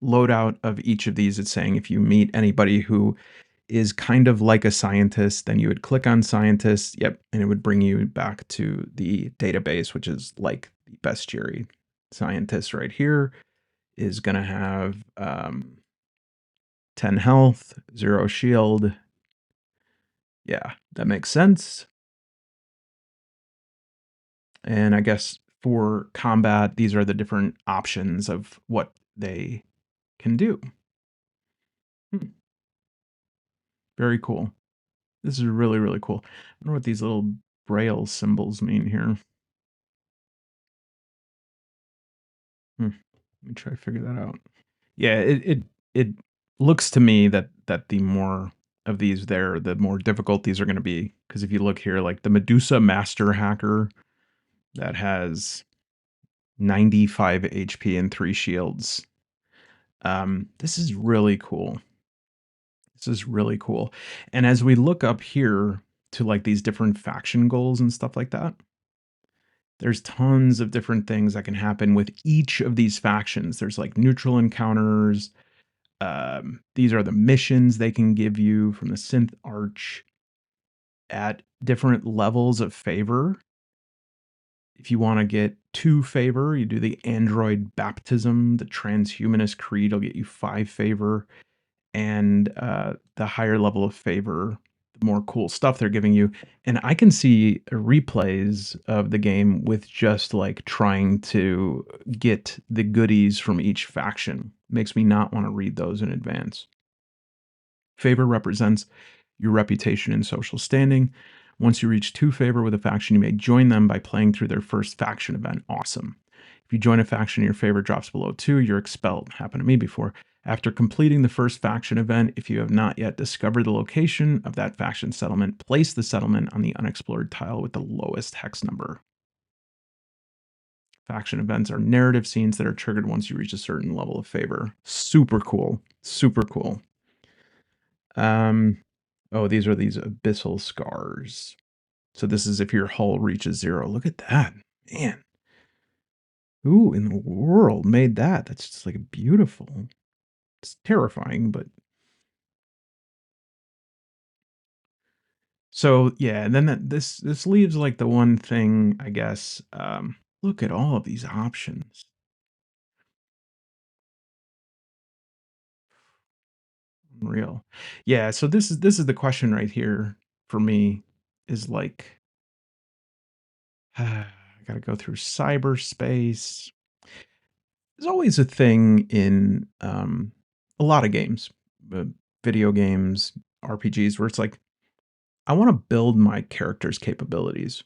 loadout of each of these. It's saying if you meet anybody who is kind of like a scientist, then you would click on scientist. Yep, and it would bring you back to the database, which is like the bestiary. Scientist right here is going to have 10 health, 0 shield. Yeah, that makes sense. And I guess for combat, these are the different options of what they can do. Hmm, very cool. This is really, really cool. I wonder what these little braille symbols mean here. Let me try to figure that out. Yeah, it looks to me that the more of these there, the more difficult these are going to be. Because if you look here, like the Medusa Master Hacker that has 95 HP and 3 shields. This is really cool. This is really cool. And as we look up here to like these different faction goals and stuff like that, there's tons of different things that can happen with each of these factions. There's like neutral encounters. These are the missions they can give you from the Synth Arch at different levels of favor. If you want to get 2 favor, you do the Android Baptism. The Transhumanist Creed will get you 5 favor. and the higher level of favor, the more cool stuff they're giving you. And I can see replays of the game with just like trying to get the goodies from each faction. Makes me not want to read those in advance. Favor represents your reputation and social standing. Once you reach 2 favor with a faction, you may join them by playing through their first faction event. Awesome. If you join a faction and your favor drops below 2, you're expelled. Happened to me before. After completing the first faction event, if you have not yet discovered the location of that faction settlement, place the settlement on the unexplored tile with the lowest hex number. Faction events are narrative scenes that are triggered once you reach a certain level of favor. Super cool. Super cool. Oh, these are these abyssal scars. So this is if your hull reaches 0. Look at that, man. Who in the world made that? That's just like beautiful. It's terrifying, but so yeah. And then this leaves like the one thing, I guess. Look at all of these options. Unreal. Yeah. So this is the question right here for me. Is like, I got to go through cyberspace. There's always a thing in a lot of games, uh, video games, RPGs, where it's like, I want to build my character's capabilities,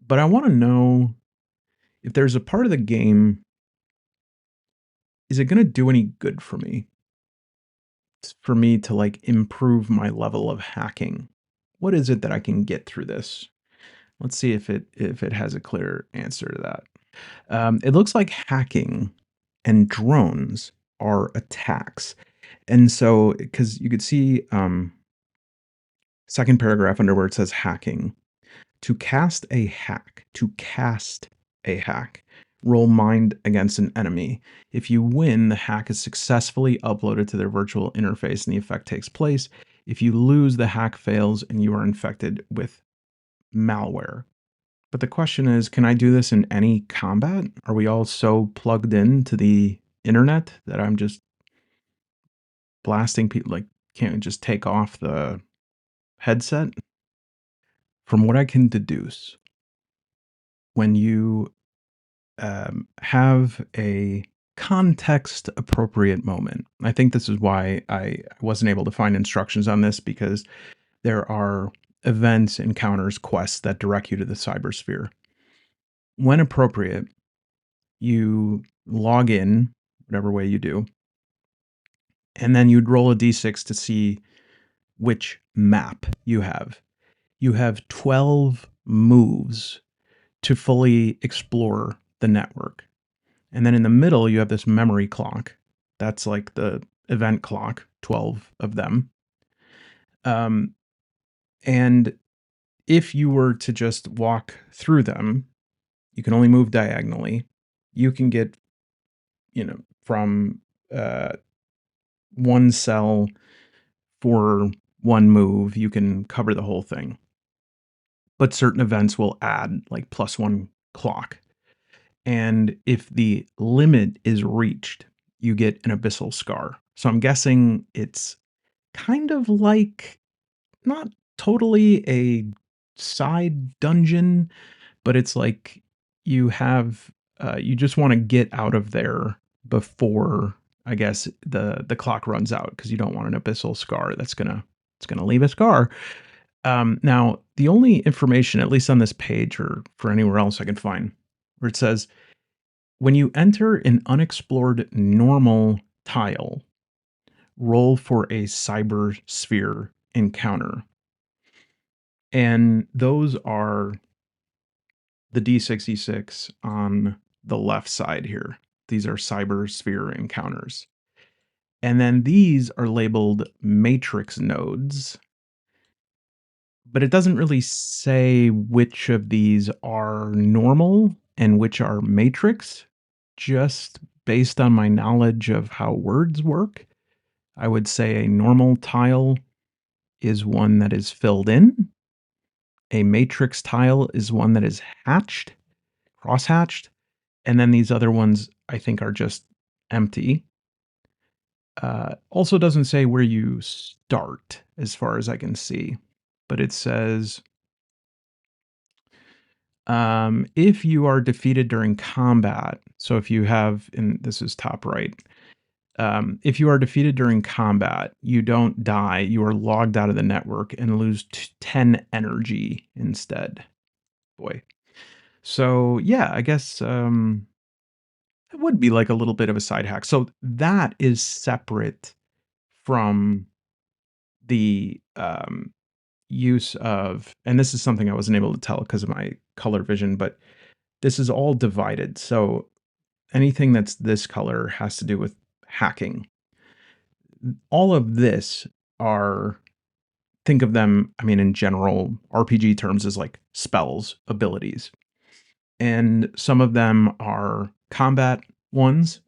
but I want to know if there's a part of the game, is it going to do any good for me? For me to like improve my level of hacking? What is it that I can get through this? Let's see if it has a clear answer to that. It looks like hacking and drones are attacks. And so, because you could see, second paragraph under where it says hacking, to cast a hack, roll mind against an enemy. If you win, the hack is successfully uploaded to their virtual interface and the effect takes place. If you lose, the hack fails and you are infected with malware. But the question is, can I do this in any combat? Are we all so plugged in to the internet that I'm just blasting people? Like, can't just take off the headset? From what I can deduce, when you have a context appropriate moment, I think this is why I wasn't able to find instructions on this, because there are events, encounters, quests that direct you to the cybersphere. When appropriate, you log in, whatever way you do, and then you'd roll a d6 to see which map you have. You have 12 moves to fully explore the network. And then in the middle, you have this memory clock. That's like the event clock, 12 of them. And if you were to just walk through them, you can only move diagonally. You can get, from uh, one cell for one move, you can cover the whole thing. But certain events will add like +1 clock. And if the limit is reached, you get an abyssal scar. So I'm guessing it's kind of like, not totally a side dungeon, but it's like you have, you just want to get out of there before, I guess, the clock runs out, because you don't want an abyssal scar it's gonna leave a scar. Now the only information, at least on this page or for anywhere else I can find, where it says, when you enter an unexplored normal tile, roll for a cyber sphere encounter. And those are the D66 on the left side here. These are cyber sphere encounters. And then these are labeled matrix nodes, but it doesn't really say which of these are normal and which are matrix. Just based on my knowledge of how words work, I would say a normal tile is one that is filled in. A matrix tile is one that is hatched, cross-hatched, and then these other ones I think are just empty. Also doesn't say where you start as far as I can see, but it says, if you are defeated during combat, so if you have, and this is top right, if you are defeated during combat, you don't die. You are logged out of the network and lose 10 energy instead. Boy. So yeah, I guess it would be like a little bit of a side hack. So that is separate from the use of, and this is something I wasn't able to tell because of my color vision, but this is all divided. So anything that's this color has to do with hacking. All of this are, think of them, I mean, in general RPG terms, as like spells, abilities. And some of them are combat ones,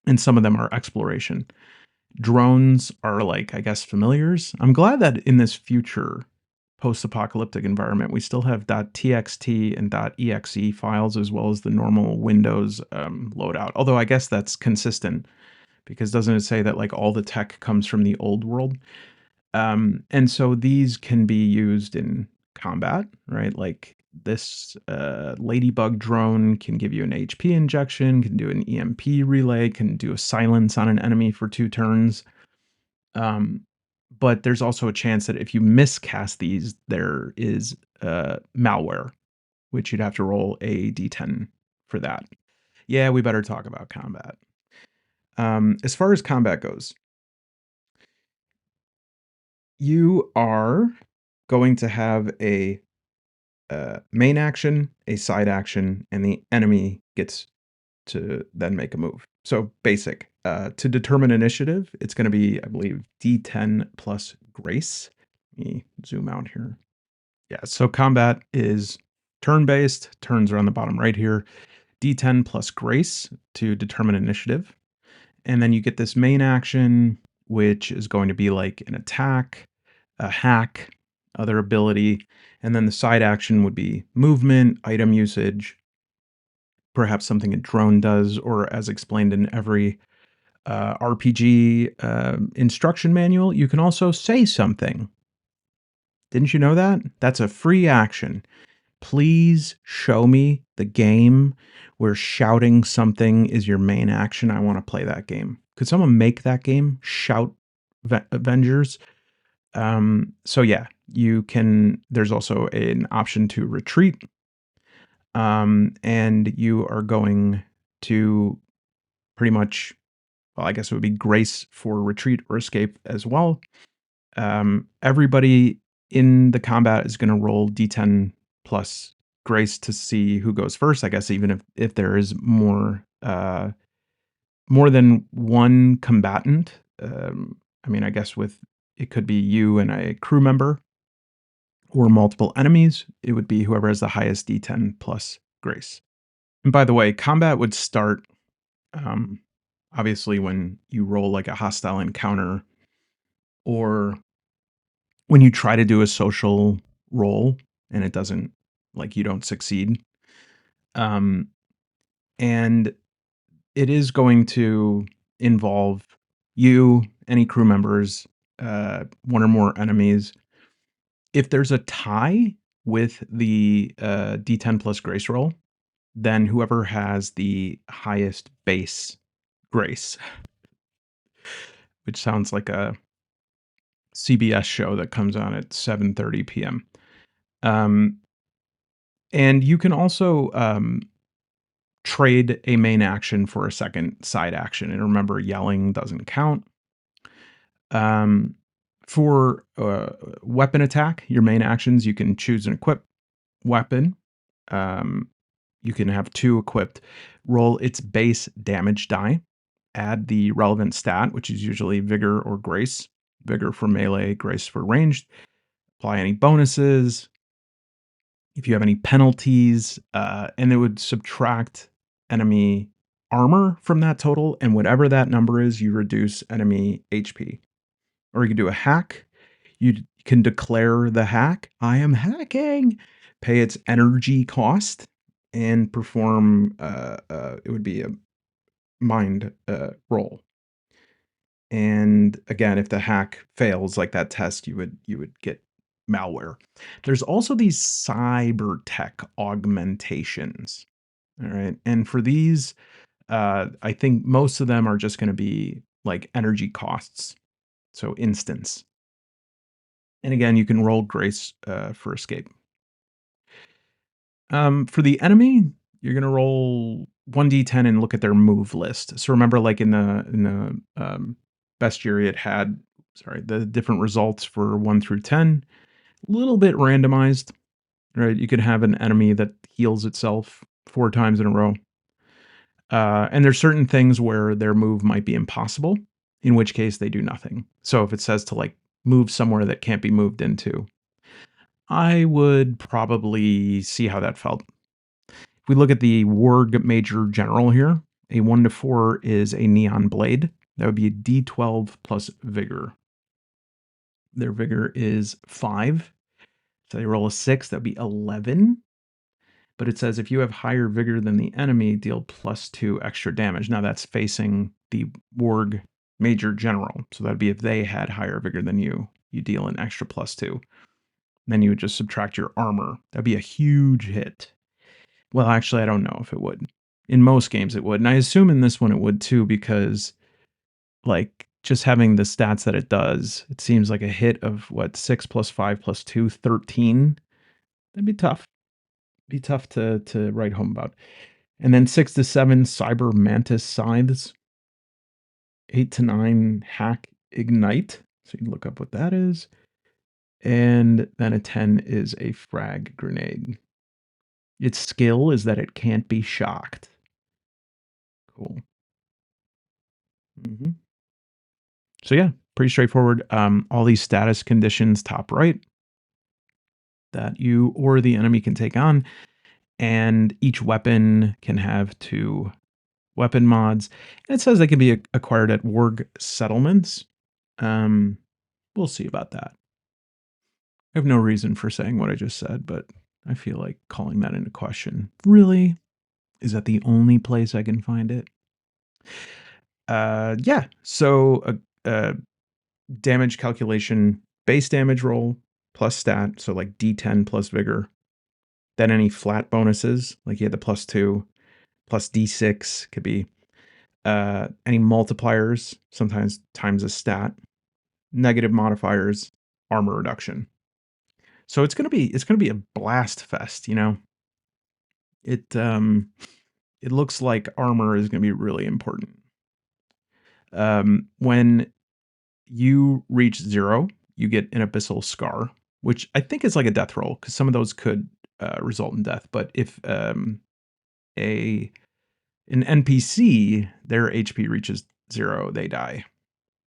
and some of them are exploration. Drones are like, I guess, familiars. I'm glad that in this future post-apocalyptic environment, we still have .txt and .exe files as well as the normal Windows loadout. Although I guess that's consistent because doesn't it say that like all the tech comes from the old world? And so these can be used in combat, right? Like this ladybug drone can give you an HP injection, can do an EMP relay, can do a silence on an enemy for 2 turns. Um, but there's also a chance that if you miscast these, there is malware, which you'd have to roll a d10 for that. Yeah, we better talk about combat. As far as combat goes, you are going to have a main action, a side action, and the enemy gets to then make a move. So basic. To determine initiative, it's going to be, I believe, D10 plus grace. Let me zoom out here. Yeah, so combat is turn based. Turns are on the bottom right here. D10 plus grace to determine initiative. And then you get this main action, which is going to be like an attack, a hack, other ability. And then the side action would be movement, item usage, perhaps something a drone does, or as explained in every RPG instruction manual, you can also say something. Didn't you know that? That's a free action. Please show me the game where shouting something is your main action. I want to play that game. Could someone make that game? Shout Avengers. So yeah, you can. There's also an option to retreat, and you are going to pretty much. Well, I guess it would be grace for retreat or escape as well. Everybody in the combat is going to roll d10 plus grace to see who goes first. I guess even if there is more than one combatant. I mean, I guess with it could be you and a crew member or multiple enemies. It would be whoever has the highest d10 plus grace. And by the way, combat would start um, obviously when you roll like a hostile encounter or when you try to do a social role and it doesn't, like, you don't succeed. Um, and it is going to involve you, any crew members, one or more enemies. If there's a tie with the D10 plus grace roll, then whoever has the highest base grace, which sounds like a CBS show that comes on at 7:30 p.m. Um, and you can also trade a main action for a second side action. And remember, yelling doesn't count. Um, for weapon attack, your main actions, you can choose an equip weapon. Um, you can have 2 equipped. Roll its base damage die. Add the relevant stat, which is usually vigor or grace. Vigor for melee, grace for ranged. Apply any bonuses. If you have any penalties, and it would subtract enemy armor from that total, and whatever that number is, you reduce enemy HP. Or you can do a hack. You can declare the hack. I am hacking. Pay its energy cost and perform. It would be a mind roll. And again, if the hack fails like that test, you would get malware. There's also these cyber tech augmentations. All right. And for these, I think most of them are just going to be like energy costs. So instance. And again, you can roll grace for escape. For the enemy, you're gonna roll 1d10 and look at their move list. So remember, like in the bestiary, it had the different results for 1 through 10, a little bit randomized, right? You could have an enemy that heals itself 4 times in a row, and there's certain things where their move might be impossible, in which case they do nothing. So if it says to like move somewhere that can't be moved into, I would probably see how that felt. If we look at the Warg Major General here, a 1 to 4 is a Neon Blade. That would be a D12 plus Vigor. Their Vigor is 5. So they roll a 6, that would be 11. But it says if you have higher Vigor than the enemy, deal +2 extra damage. Now that's facing the Warg Major General. So that'd be if they had higher Vigor than you deal an extra +2. Then you would just subtract your armor. That'd be a huge hit. Well, actually, I don't know if it would. In most games, it would. And I assume in this one it would too, because, like, just having the stats that it does, it seems like a hit of what, 6 plus 5 plus 2, 13. That'd be tough. Be tough to write home about. And then 6 to 7, Cyber Mantis Scythes. 8 to 9, Hack Ignite. So you can look up what that is. And then a 10 is a Frag Grenade. Its skill is that it can't be shocked. Cool. Mhm. So yeah, pretty straightforward. All these status conditions top right that you or the enemy can take on, and each weapon can have 2 weapon mods. And it says they can be acquired at Warg settlements. Um, we'll see about that. I have no reason for saying what I just said, but I feel like calling that into question. Really? Is that the only place I can find it? Yeah. So a damage calculation, base damage roll plus stat, so like D10 plus vigor. Then any flat bonuses, like you had the +2, plus D6 could be any multipliers, sometimes times a stat, negative modifiers, armor reduction. So it's gonna be a blast fest, you know. It looks like armor is gonna be really important. When you reach 0, you get an abyssal scar, which I think is like a death roll because some of those could result in death. But if a an NPC, their HP reaches 0, they die.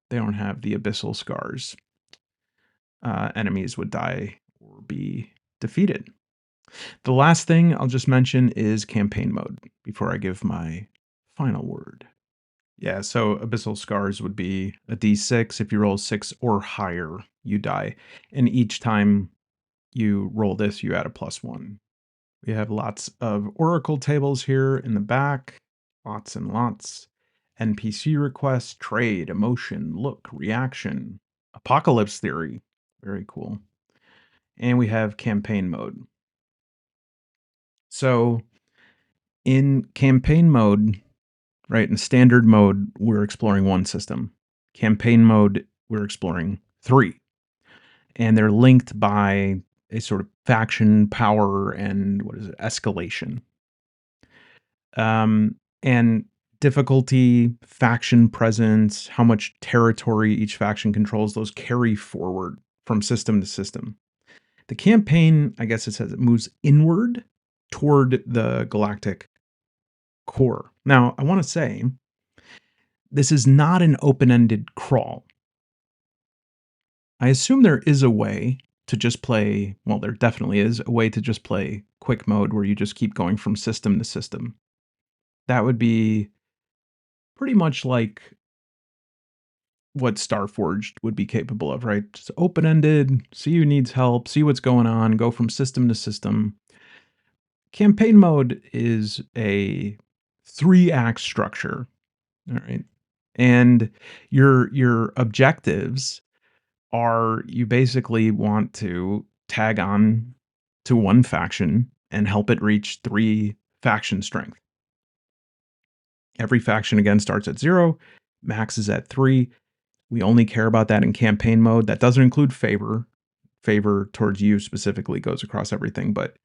They don't have the abyssal scars. Enemies would die or be defeated. The last thing I'll just mention is campaign mode before I give my final word. Yeah, so abyssal scars would be a d6. If you roll 6 or higher, you die. And each time you roll this, you add a +1. We have lots of oracle tables here in the back, lots and lots. NPC requests, trade, emotion, look, reaction, apocalypse theory. Very cool. And we have campaign mode. So in campaign mode, right, in standard mode, we're exploring 1 system. Campaign mode, we're exploring 3. And they're linked by a sort of faction power and what is it, escalation. And difficulty, faction presence, how much territory each faction controls, those carry forward from system to system. The campaign, I guess it says it moves inward toward the galactic core. Now, I want to say this is not an open ended crawl. I assume there is a way to just play, well, there definitely is a way to just play quick mode where you just keep going from system to system. That would be pretty much like what Starforged would be capable of, right? Just open ended, see who needs help, see what's going on, go from system to system. Campaign mode is a 3-act structure, all right? And your objectives are you basically want to tag on to one faction and help it reach 3 faction strength. Every faction again starts at 0, max is at 3. We only care about that in campaign mode. That doesn't include favor. Favor towards you specifically goes across everything, but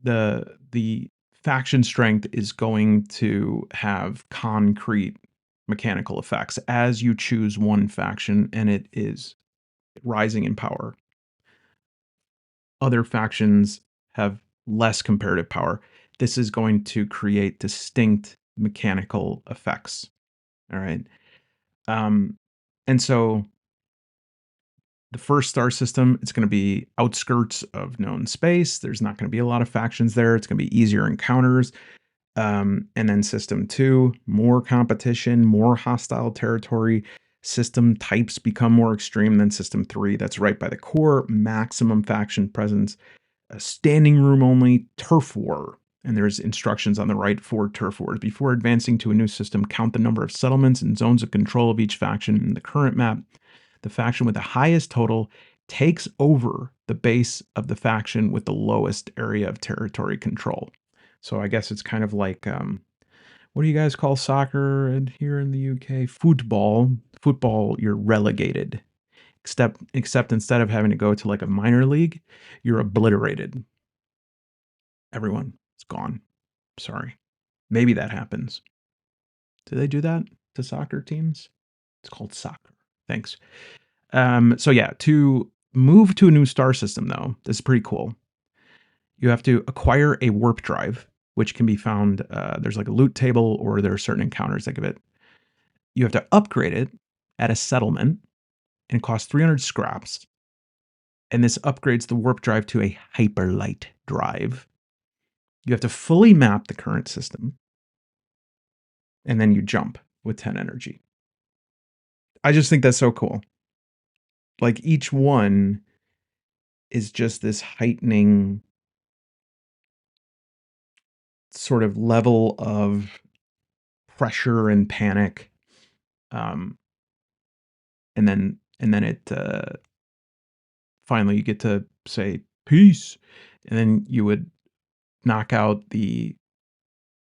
the faction strength is going to have concrete mechanical effects as you choose one faction and it is rising in power. Other factions have less comparative power. This is going to create distinct mechanical effects. All right. Um, and so the first star system, it's going to be outskirts of known space. There's not going to be a lot of factions there. It's going to be easier encounters. And then system 2, more competition, more hostile territory. System types become more extreme than system 3. That's right by the core, maximum faction presence, a standing room only, turf war. And there's instructions on the right for turf wars. Before advancing to a new system, count the number of settlements and zones of control of each faction in the current map. The faction with the highest total takes over the base of the faction with the lowest area of territory control. So I guess it's kind of like what do you guys call soccer here in the UK? Football. Football, you're relegated. Except instead of having to go to like a minor league, you're obliterated. Everyone is gone. Sorry. Maybe that happens. Do they do that to soccer teams? It's called soccer. Thanks. So yeah, to move to a new star system though, this is pretty cool. You have to acquire a warp drive, which can be found, there's like a loot table or there are certain encounters that give it. You have to upgrade it at a settlement and it costs 300 scraps. And this upgrades the warp drive to a hyperlight drive. You have to fully map the current system and then you jump with 10 energy. I just think that's so cool. Like each one is just this heightening sort of level of pressure and panic. Um, and then it finally you get to say peace, and then you would knock out the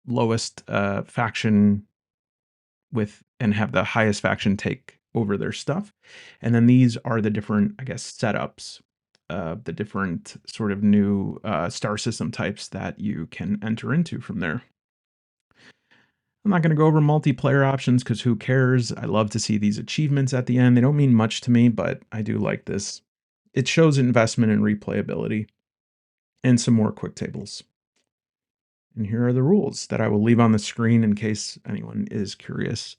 lowest faction with and have the highest faction take over their stuff. And then these are the different, I guess, setups, the different sort of new star system types that you can enter into from there. I'm not going to go over multiplayer options because who cares? I love to see these achievements at the end. They don't mean much to me, but I do like this. It shows investment in replayability and some more quick tables. And here are the rules that I will leave on the screen in case anyone is curious.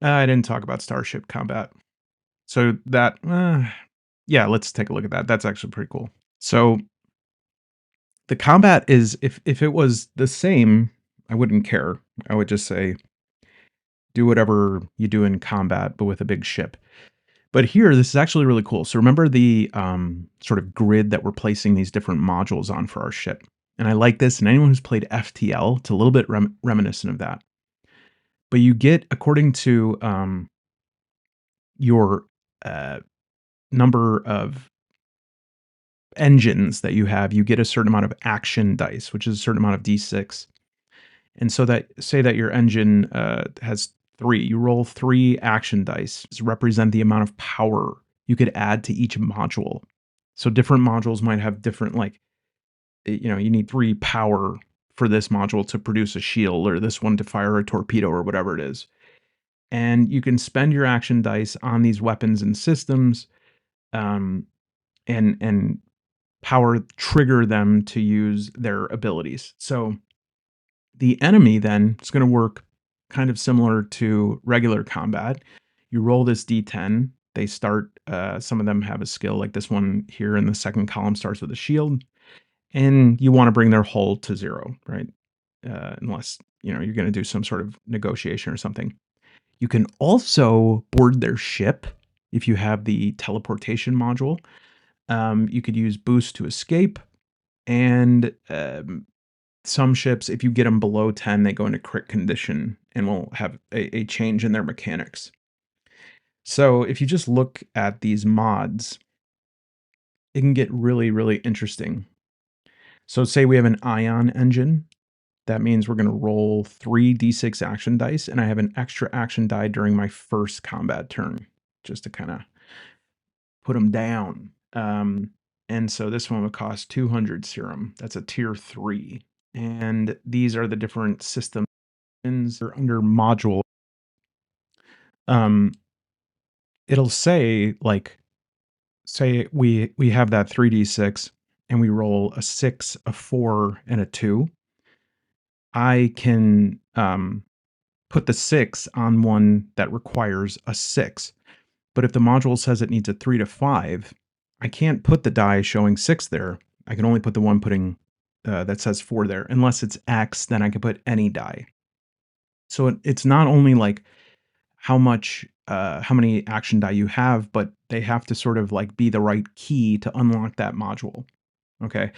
I didn't talk about Starship combat. So that, yeah, let's take a look at that. That's actually pretty cool. So the combat is, if it was the same, I wouldn't care. I would just say, do whatever you do in combat, but with a big ship. But here, this is actually really cool. So remember the sort of grid that we're placing these different modules on for our ship. And I like this, and anyone who's played FTL, it's a little bit reminiscent of that. But you get, according to your number of engines that you have, you get a certain amount of action dice, which is a certain amount of D6. And so that, say that your engine has 3, you roll 3 action dice to represent the amount of power you could add to each module. So different modules might have different, like, you need 3 power for this module to produce a shield, or this one to fire a torpedo, or whatever it is. And you can spend your action dice on these weapons and systems, um, and power trigger them to use their abilities. So the enemy then is going to work kind of similar to regular combat. You roll this d10. They start, some of them have a skill, like this one here in the second column starts with a shield, and you want to bring their hull to 0, right? Unless, you're going to do some sort of negotiation or something. You can also board their ship if you have the teleportation module. You could use boost to escape, and Some ships, if you get them below 10, they go into crit condition and will have a change in their mechanics. So if you just look at these mods, it can get really, really interesting. So say we have an ion engine. That means we're going to roll 3d6 action dice, and I have an extra action die during my first combat turn, just to kind of put them down. And so this one would cost 200 serum. That's a tier 3. And these are the different systems are under module. Um, it'll say, like, say we have that 3d6 and we roll a 6, a 4, and a 2. I can put the 6 on one that requires a 6. But if the module says it needs a 3 to 5, I can't put the die showing 6 there. I can only put the one putting that says 4 there. Unless it's X, then I can put any die. So it's not only like how many action die you have, but they have to sort of like be the right key to unlock that module. Okay.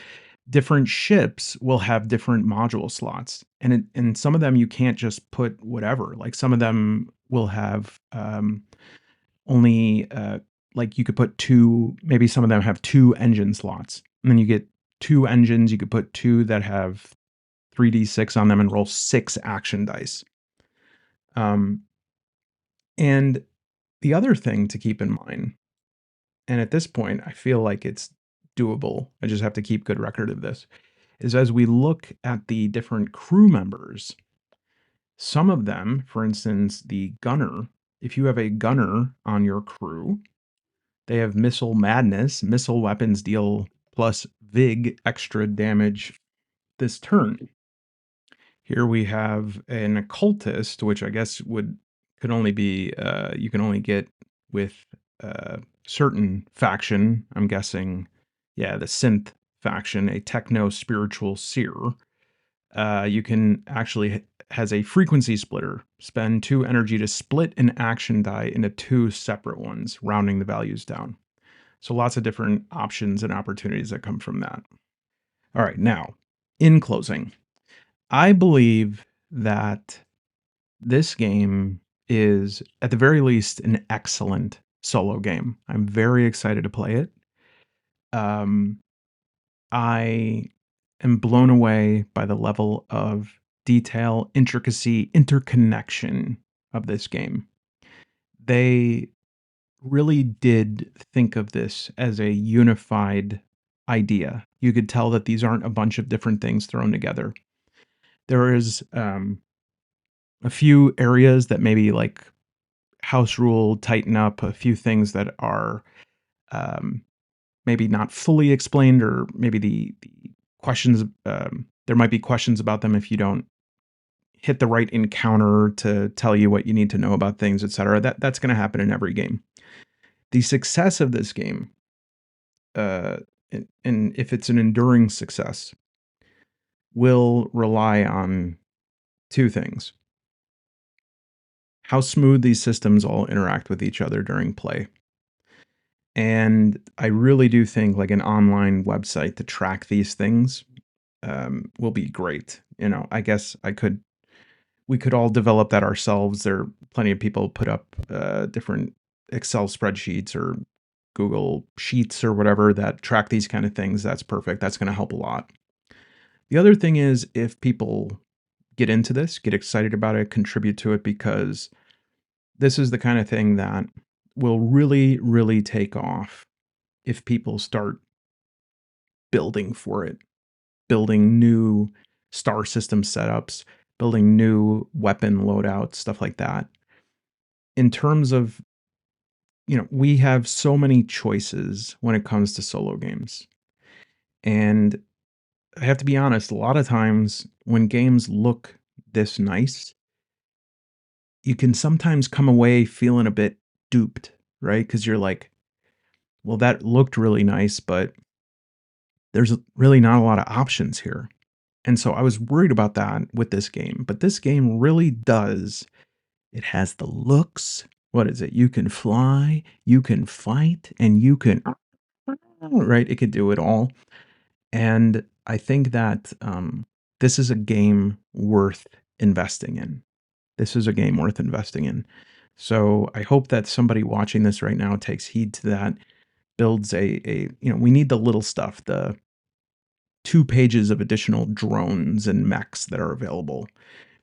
Different ships will have different module slots, and some of them you can't just put whatever. Like some of them will have only like you could put two. Maybe some of them have two engine slots, and then you get two engines. You could put two that have 3d6 on them and roll 6 action dice. And the other thing to keep in mind, and at this point, I feel like it's doable. I just have to keep good record of this. Is as we look at the different crew members, some of them, for instance, the gunner, if you have a gunner on your crew, they have missile madness. Missile weapons deal plus VIG extra damage this turn. Here we have an occultist, which I guess could only be you can only get with certain faction. I'm guessing, yeah, the synth faction, a techno spiritual seer. You can actually has a frequency splitter. Spend 2 energy to split an action die into 2 separate ones, rounding the values down. So lots of different options and opportunities that come from that. All right, now, in closing, I believe that this game is, at the very least, an excellent solo game. I'm very excited to play it. Um, I am blown away by the level of detail, intricacy, interconnection of this game. They really did think of this as a unified idea. You could tell that these aren't a bunch of different things thrown together. There is a few areas that maybe like house rule tighten up, a few things that are um, maybe not fully explained, or maybe the questions there might be questions about them if you don't hit the right encounter to tell you what you need to know about things, etc. That's going to happen in every game. The success of this game, uh, and if it's an enduring success, will rely on two things: how smooth these systems all interact with each other during play. And I really do think like an online website to track these things will be great. You know, I guess we could all develop that ourselves. There are plenty of people put up different Excel spreadsheets or Google Sheets or whatever that track these kind of things. That's perfect. That's going to help a lot. The other thing is if people get into this, get excited about it, contribute to it, because this is the kind of thing that will really, really take off if people start building for it, building new star system setups, building new weapon loadouts, stuff like that. In terms of, we have so many choices when it comes to solo games. And I have to be honest, a lot of times when games look this nice, you can sometimes come away feeling a bit duped, right? Because you're like, well, that looked really nice, but there's really not a lot of options here. And so I was worried about that with this game, but this game really does. It has the looks. What is it? You can fly, you can fight, and you can, right? It could do it all. And I think that This is a game worth investing in. This is a game worth investing in. So I hope that somebody watching this right now takes heed to that, builds we need the little stuff, the 2 pages of additional drones and mechs that are available.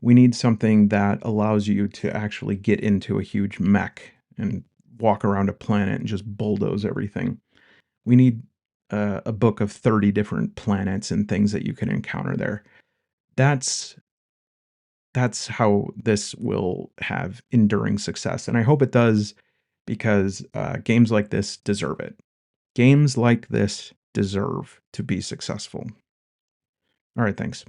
We need something that allows you to actually get into a huge mech and walk around a planet and just bulldoze everything. We need a book of 30 different planets and things that you can encounter there. That's that's how this will have enduring success, and I hope it does because, games like this deserve it. Games like this deserve to be successful. Alright, thanks.